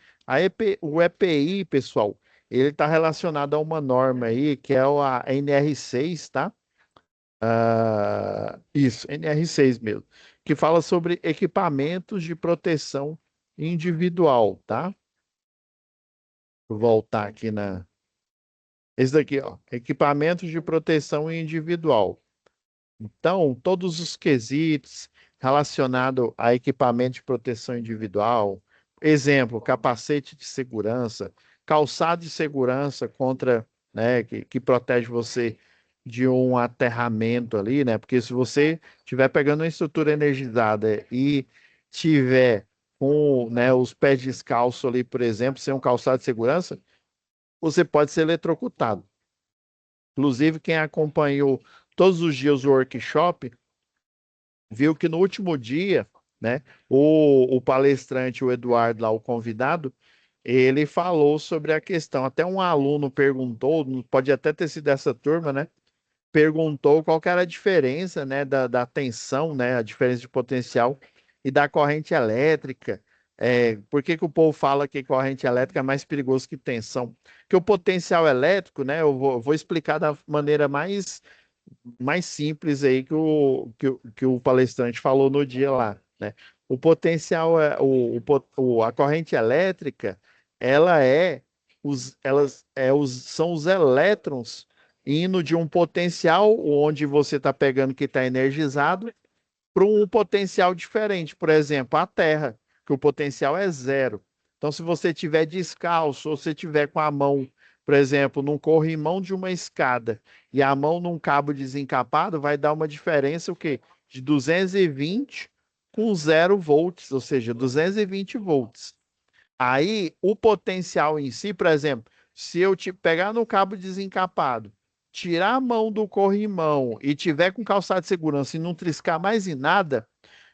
O EPI, pessoal, ele está relacionado a uma norma aí, que é a NR6, tá? Isso, NR6 mesmo, que fala sobre equipamentos de proteção individual, tá? Vou voltar aqui na. Esse daqui, ó, equipamentos de proteção individual. Então, todos os quesitos relacionados a equipamento de proteção individual, exemplo, capacete de segurança, calçado de segurança contra, né, que protege você de um aterramento ali, né? Porque se você estiver pegando uma estrutura energizada e tiver com, né, os pés descalços ali, por exemplo, sem um calçado de segurança, você pode ser eletrocutado. Inclusive, quem acompanhou todos os dias o workshop, viu que no último dia, né, o palestrante, o Eduardo lá, o convidado, ele falou sobre a questão. Até um aluno perguntou, pode até ter sido essa turma, né? Perguntou qual que era a diferença, né, da tensão, né, a diferença de potencial e da corrente elétrica. Por que que o povo fala que corrente elétrica é mais perigoso que tensão? Que o potencial elétrico, né, eu vou explicar da maneira mais simples aí que o palestrante falou no dia lá, né? O potencial, a corrente elétrica, são os elétrons indo de um potencial onde você está pegando que está energizado para um potencial diferente. Por exemplo, a Terra, que o potencial é zero. Então, se você tiver descalço ou se tiver com a mão, por exemplo, num corrimão de uma escada e a mão num cabo desencapado, vai dar uma diferença o quê? De 220 com 0 volts, ou seja, 220 volts. Aí, o potencial em si, por exemplo, se eu te pegar no cabo desencapado, tirar a mão do corrimão e tiver com calçado de segurança e não triscar mais em nada,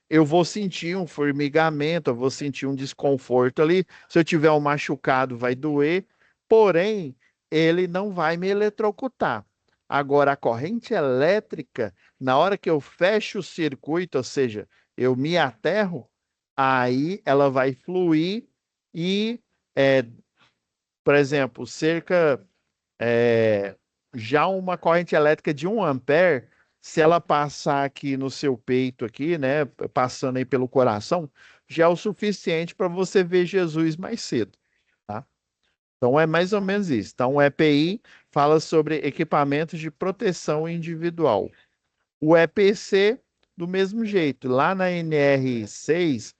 eu vou sentir um formigamento, eu vou sentir um desconforto ali. Se eu tiver um machucado, vai doer, porém, ele não vai me eletrocutar. Agora, a corrente elétrica, na hora que eu fecho o circuito, ou seja, eu me aterro, aí ela vai fluir e, é, por exemplo, é, já uma corrente elétrica de 1 ampere, se ela passar aqui no seu peito aqui, né, passando aí pelo coração, já é o suficiente para você ver Jesus mais cedo, tá? Então é mais ou menos isso. Então o EPI fala sobre equipamentos de proteção individual. O EPC, do mesmo jeito, lá na NR6,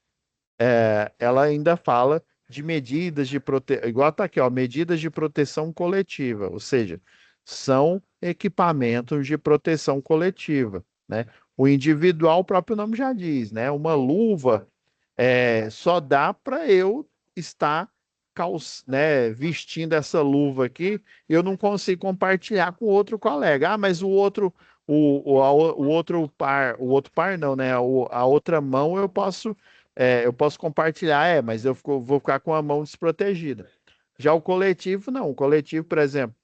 ela ainda fala de medidas de proteção, igual está aqui, ó, medidas de proteção coletiva, ou seja, são equipamentos de proteção coletiva, né? O individual, o próprio nome já diz, né? Uma luva só dá para eu estar né, vestindo essa luva aqui, eu não consigo compartilhar com outro colega. Ah, mas o outro par não, né? A outra mão eu posso compartilhar, mas vou ficar com a mão desprotegida. Já o coletivo, não. O coletivo, por exemplo,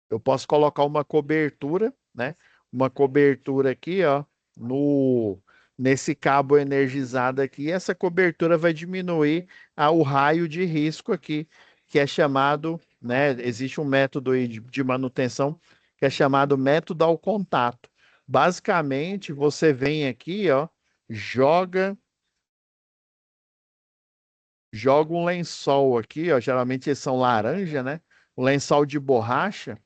eu posso colocar uma cobertura, né? Uma cobertura aqui, ó, no nesse cabo energizado aqui. Essa cobertura vai diminuir o raio de risco aqui, que é chamado, né? Existe um método aí de manutenção que é chamado método ao contato. Basicamente, você vem aqui, ó, joga joga um lençol aqui, ó, geralmente eles são laranja, né? Um lençol de borracha,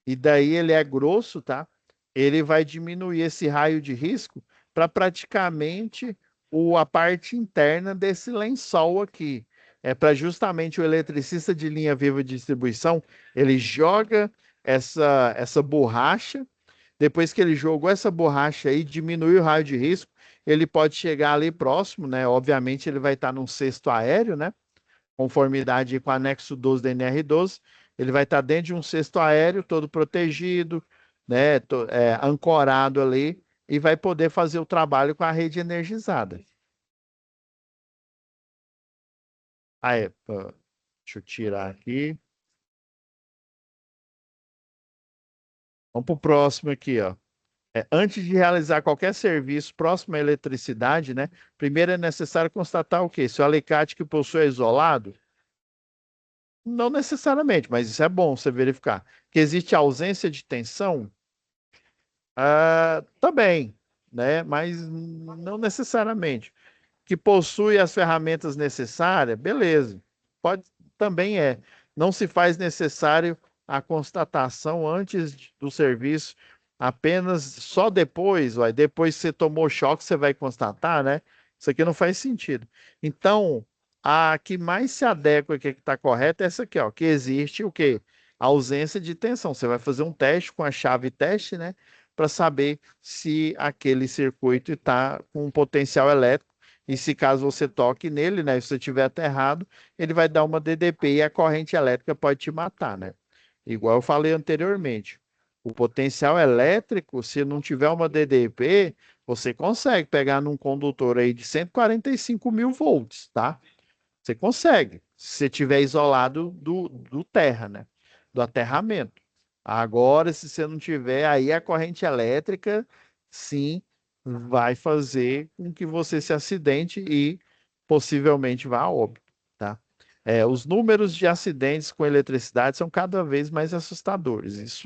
e daí ele é grosso, tá? Ele vai diminuir esse raio de risco para praticamente a parte interna desse lençol aqui. É para justamente o eletricista de linha viva de distribuição, ele joga essa borracha. Depois que ele jogou essa borracha aí, diminui o raio de risco, ele pode chegar ali próximo, né? Obviamente ele vai estar num cesto aéreo, né? Conformidade com o anexo 12 da NR12, ele vai estar dentro de um cesto aéreo, todo protegido, né? Ancorado ali, e vai poder fazer o trabalho com a rede energizada. Deixa eu tirar aqui. Vamos para o próximo aqui, ó. Antes de realizar qualquer serviço próximo à eletricidade, né? Primeiro é necessário constatar o quê? Se o alicate que possui é isolado? Não necessariamente, mas isso é bom você verificar. Que existe ausência de tensão? Também, né? Mas não necessariamente. Que possui as ferramentas necessárias, beleza. Pode, também é. Não se faz necessário a constatação antes do serviço, apenas só depois, depois que você tomou choque, você vai constatar, né? Isso aqui não faz sentido. Então, a que mais se adequa aqui, que está correta, é essa aqui, ó, que existe o quê? A ausência de tensão. Você vai fazer um teste com a chave teste, né? Para saber se aquele circuito está com um potencial elétrico e se caso você toque nele, né, se você estiver aterrado, ele vai dar uma DDP e a corrente elétrica pode te matar, né? Igual eu falei anteriormente. O potencial elétrico, se não tiver uma DDP, você consegue pegar num condutor aí de 145 mil volts, tá? Você consegue, se você estiver isolado do terra, né? Do aterramento. Agora, se você não tiver, aí a corrente elétrica, sim, vai fazer com que você se acidente e possivelmente vá a óbito, tá? Os números de acidentes com eletricidade são cada vez mais assustadores.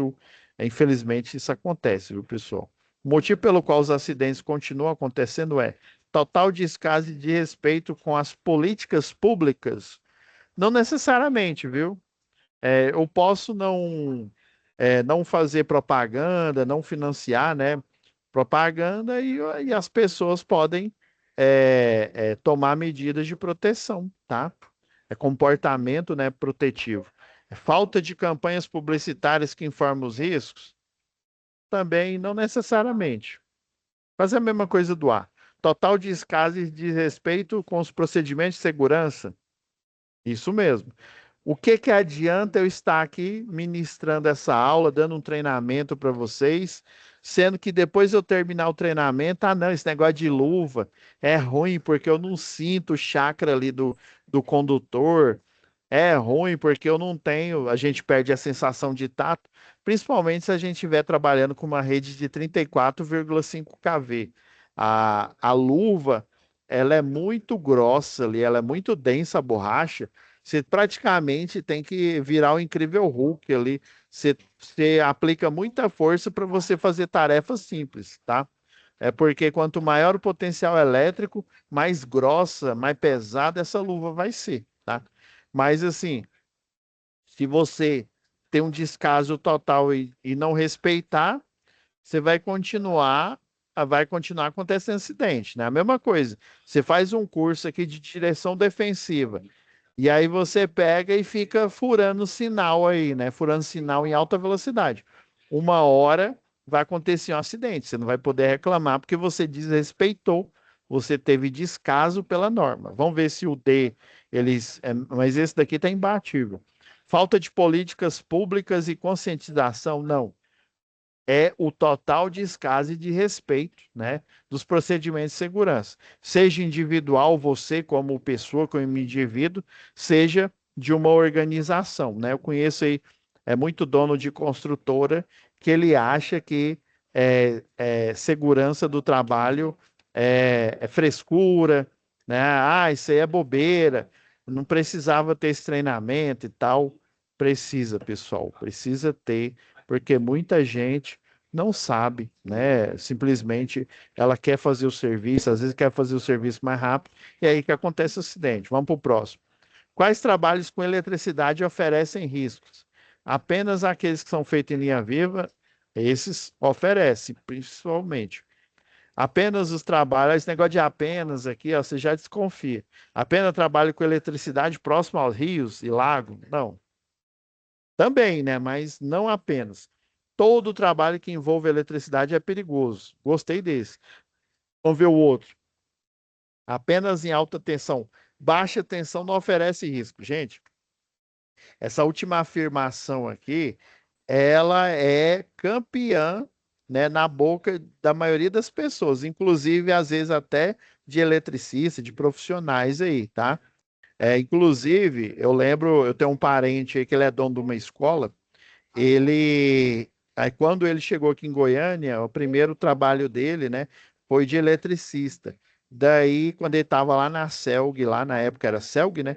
Infelizmente, isso acontece, viu, pessoal? O motivo pelo qual os acidentes continuam acontecendo é total descaso de respeito com as políticas públicas. Não necessariamente, viu? Eu posso não fazer propaganda, não financiar, né, propaganda e as pessoas podem tomar medidas de proteção, tá? É comportamento, né, protetivo. Falta de campanhas publicitárias que informam os riscos? Também não necessariamente. Fazer a mesma coisa do ar. Total descaso e desrespeito com os procedimentos de segurança? Isso mesmo. O que que adianta eu estar aqui ministrando essa aula, dando um treinamento para vocês, sendo que depois eu terminar o treinamento, não, esse negócio de luva é ruim porque eu não sinto o chakra ali do condutor, é ruim porque eu não tenho, a gente perde a sensação de tato, principalmente se a gente estiver trabalhando com uma rede de 34,5 kV. A luva, ela é muito grossa ali, ela é muito densa a borracha, você praticamente tem que virar o incrível Hulk ali. Você aplica muita força para você fazer tarefas simples, tá? É porque quanto maior o potencial elétrico, mais grossa, mais pesada essa luva vai ser, tá? Mas assim, se você tem um descaso total e não respeitar, você vai continuar acontecendo acidente, né? A mesma coisa. Você faz um curso aqui de direção defensiva. E aí você pega e fica furando sinal aí, né? Furando sinal em alta velocidade. Uma hora vai acontecer um acidente. Você não vai poder reclamar porque você desrespeitou, você teve descaso pela norma. Vamos ver se o D, mas esse daqui está imbatível. Falta de políticas públicas e conscientização, não é o total descaso e de respeito, né, dos procedimentos de segurança, seja individual, você como pessoa, como indivíduo, seja de uma organização, né? Eu conheço aí muito dono de construtora que ele acha que segurança do trabalho é frescura, né? Ah, isso aí é bobeira, não precisava ter esse treinamento e tal. Precisa, pessoal, precisa ter porque muita gente não sabe, né? Simplesmente ela quer fazer o serviço, às vezes quer fazer o serviço mais rápido, e aí que acontece o acidente. Vamos para o próximo. Quais trabalhos com eletricidade oferecem riscos? Apenas aqueles que são feitos em linha viva, esses oferecem, principalmente. Apenas os trabalhos, esse negócio de apenas aqui, ó, você já desconfia. Apenas trabalho com eletricidade próximo aos rios e lagos? Não. Também, né? Mas não apenas. Todo trabalho que envolve eletricidade é perigoso. Gostei desse. Vamos ver o outro. Apenas em alta tensão. Baixa tensão não oferece risco. Gente, essa última afirmação aqui, ela é campeã, né, na boca da maioria das pessoas, inclusive às vezes até de eletricistas, de profissionais aí, tá? Inclusive, eu lembro, eu tenho um parente aí que ele é dono de uma escola. Aí quando ele chegou aqui em Goiânia, o primeiro trabalho dele, né, foi de eletricista. Daí, quando ele estava lá na Celg, lá na época era Celg, né?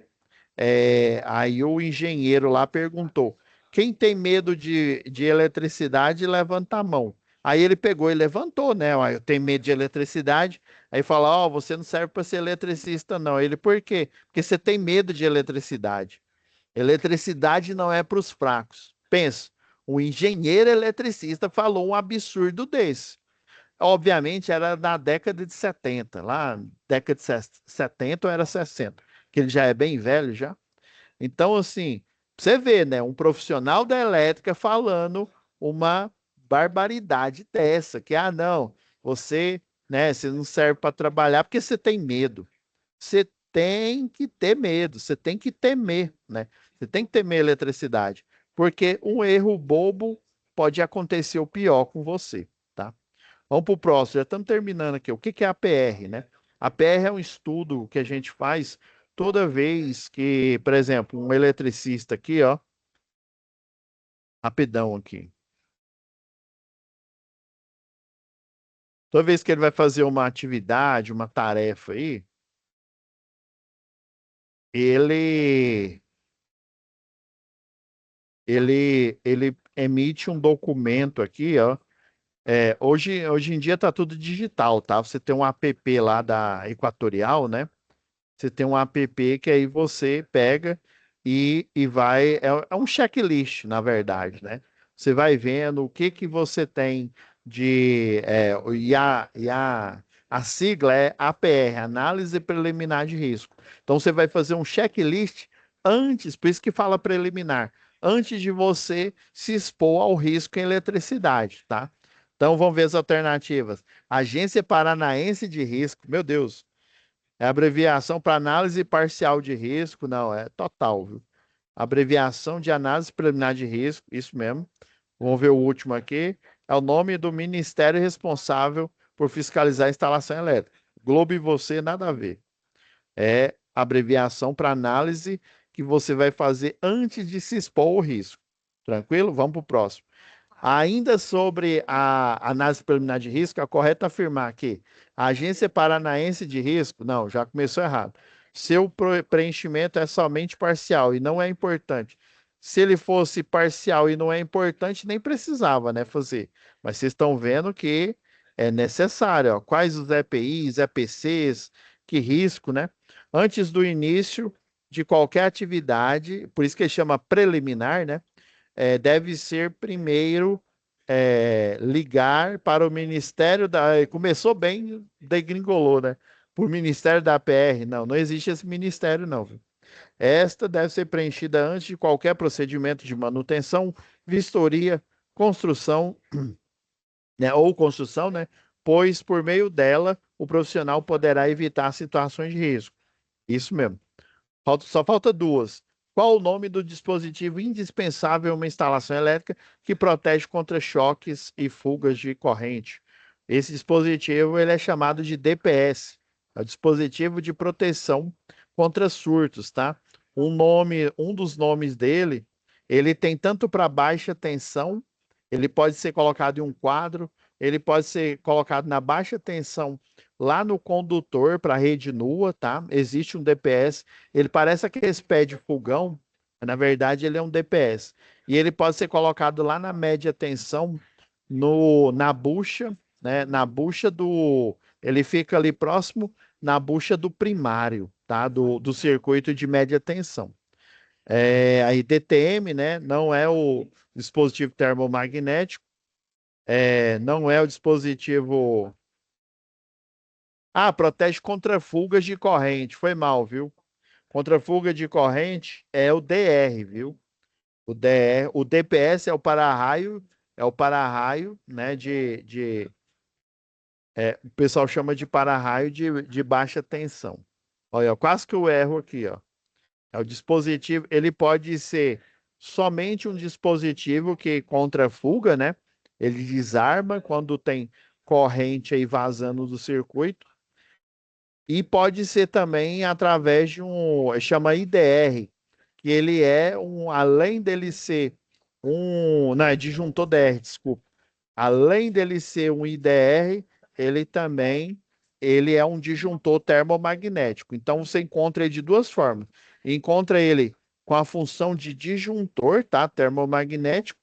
Aí o engenheiro lá perguntou: quem tem medo de eletricidade, levanta a mão. Aí ele pegou e levantou, né? Ó, eu tenho medo de eletricidade. Aí fala: ó, você não serve para ser eletricista, não. Ele, por quê? Porque você tem medo de eletricidade. Eletricidade não é para os fracos. Pensa, o engenheiro eletricista falou um absurdo desse. Obviamente era na década de 70, lá, década de 70 ou era 60, que ele já é bem velho já. Então, assim, você vê, né, um profissional da elétrica falando uma barbaridade dessa, que, não, você, né, você não serve para trabalhar porque você tem medo. Você tem que ter medo, você tem que temer, né? Você tem que temer eletricidade, porque um erro bobo pode acontecer o pior com você, tá? Vamos para o próximo, já estamos terminando aqui. O que que é a PR, né? A PR é um estudo que a gente faz toda vez que, por exemplo, um eletricista aqui, ó, rapidão aqui. Toda vez que ele vai fazer uma atividade, uma tarefa aí, ele ele emite um documento aqui, ó. Hoje em dia tá tudo digital, tá? Você tem um app lá da Equatorial, né? Você tem um app que aí você pega e vai. É um checklist, na verdade, né? Você vai vendo o que que você tem de. A sigla é APR, Análise Preliminar de Risco. Então você vai fazer um checklist antes, por isso que fala preliminar, antes de você se expor ao risco em eletricidade, tá? Então vamos ver as alternativas. Agência Paranaense de Risco, meu Deus. É abreviação para análise parcial de risco, não, é total, viu? Abreviação de análise preliminar de risco, isso mesmo. Vamos ver o último aqui. É o nome do ministério responsável por fiscalizar a instalação elétrica. Globo e você, nada a ver. É abreviação para análise que você vai fazer antes de se expor ao risco. Tranquilo? Vamos para o próximo. Ainda sobre a análise preliminar de risco, é correto afirmar que a Agência Paranaense de Risco, não, já começou errado. Seu preenchimento é somente parcial e não é importante. Se ele fosse parcial e não é importante, nem precisava, né, fazer. Mas vocês estão vendo que é necessário, ó. Quais os EPIs, EPCs, que risco, né? Antes do início de qualquer atividade, por isso que ele chama preliminar, né? Deve ser primeiro ligar para o Ministério da. Começou bem, degringolou, né? Por Ministério da PR. Não, não existe esse ministério, não. Viu? Esta deve ser preenchida antes de qualquer procedimento de manutenção, vistoria, construção, né? Ou construção, né? Pois por meio dela o profissional poderá evitar situações de risco. Isso mesmo. Só falta duas. Qual o nome do dispositivo indispensável em uma instalação elétrica que protege contra choques e fugas de corrente? Esse dispositivo ele é chamado de DPS, é o dispositivo de proteção contra surtos, tá? Um dos nomes dele, ele tem tanto para baixa tensão, ele pode ser colocado em um quadro, ele pode ser colocado na baixa tensão lá no condutor para rede nua, tá? Existe um DPS, ele parece aquele pé de fogão, mas na verdade ele é um DPS. E ele pode ser colocado lá na média tensão, na bucha, né? Na bucha do. Ele fica ali próximo na bucha do primário, tá? Do circuito de média tensão. Aí DTM, né? Não é o dispositivo termomagnético, não é o dispositivo. Ah, protege contra fugas de corrente. Foi mal, viu? Contra fuga de corrente é o DR, viu? O DR, o DPS é o para-raio, né? O pessoal chama de para-raio de baixa tensão. Olha, quase que eu erro aqui, ó. É o dispositivo, ele pode ser somente um dispositivo que contra fuga, né? Ele desarma quando tem corrente aí vazando do circuito. E pode ser também através de chama IDR, que ele é além dele ser não, é disjuntor DR, desculpa. Além dele ser um IDR, ele também ele é um disjuntor termomagnético. Então você encontra ele de duas formas. Encontra ele com a função de disjuntor, tá? Termomagnético,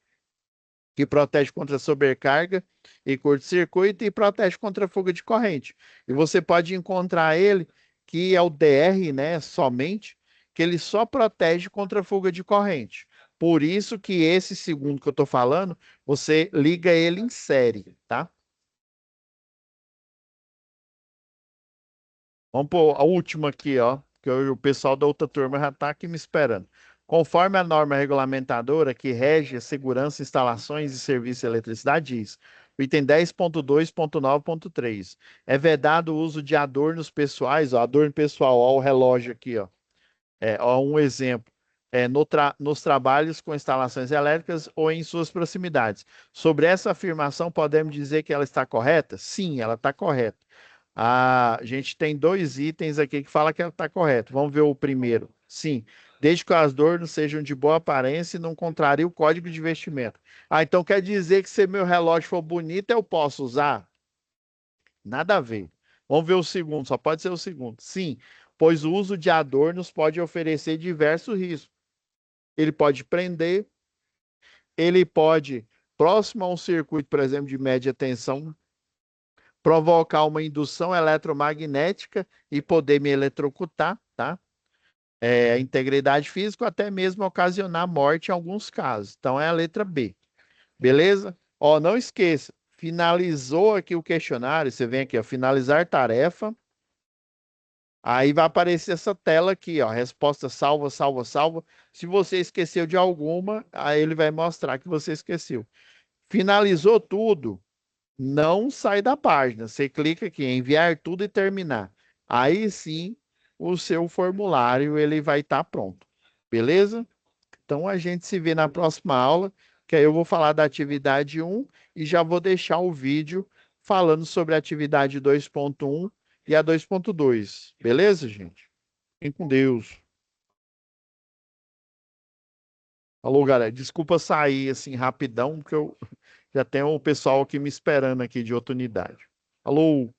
que protege contra sobrecarga e curto-circuito e protege contra fuga de corrente. E você pode encontrar ele, que é o DR, né, somente, que ele só protege contra fuga de corrente. Por isso que esse segundo que eu estou falando, você liga ele em série, tá? Vamos para a última aqui, ó, que o pessoal da outra turma já está aqui me esperando. Conforme a norma regulamentadora que rege a segurança, instalações e serviços de eletricidade diz, o item 10.2.9.3, é vedado o uso de adornos pessoais, ó, adorno pessoal, ó, o relógio aqui, ó. Ó, um exemplo. Nos trabalhos com instalações elétricas ou em suas proximidades. Sobre essa afirmação, podemos dizer que ela está correta? Sim, ela está correta. A gente tem dois itens aqui que fala que está correto. Vamos ver o primeiro. Sim, desde que as adornos sejam de boa aparência e não contrariem o código de vestimenta. Ah, então quer dizer que se meu relógio for bonito, eu posso usar? Nada a ver. Vamos ver o segundo, só pode ser o segundo. Sim, pois o uso de adornos pode oferecer diversos riscos. Ele pode prender, ele pode, próximo a um circuito, por exemplo, de média tensão, provocar uma indução eletromagnética e poder me eletrocutar, tá? A integridade física, ou até mesmo ocasionar morte em alguns casos. Então é a letra B. Beleza? Ó, não esqueça, finalizou aqui o questionário, você vem aqui, ó, finalizar tarefa. Aí vai aparecer essa tela aqui, ó, resposta salva, salva, salva. Se você esqueceu de alguma, aí ele vai mostrar que você esqueceu. Finalizou tudo, não sai da página. Você clica aqui, em enviar tudo e terminar. Aí sim, o seu formulário ele vai estar pronto. Beleza? Então a gente se vê na próxima aula, que aí eu vou falar da atividade um e já vou deixar o vídeo falando sobre a atividade 2.1 e a 2.2. Beleza, gente? Fiquem com Deus. Alô, galera. Desculpa sair assim rapidão, porque eu já tenho o pessoal aqui me esperando aqui de outra unidade. Alô?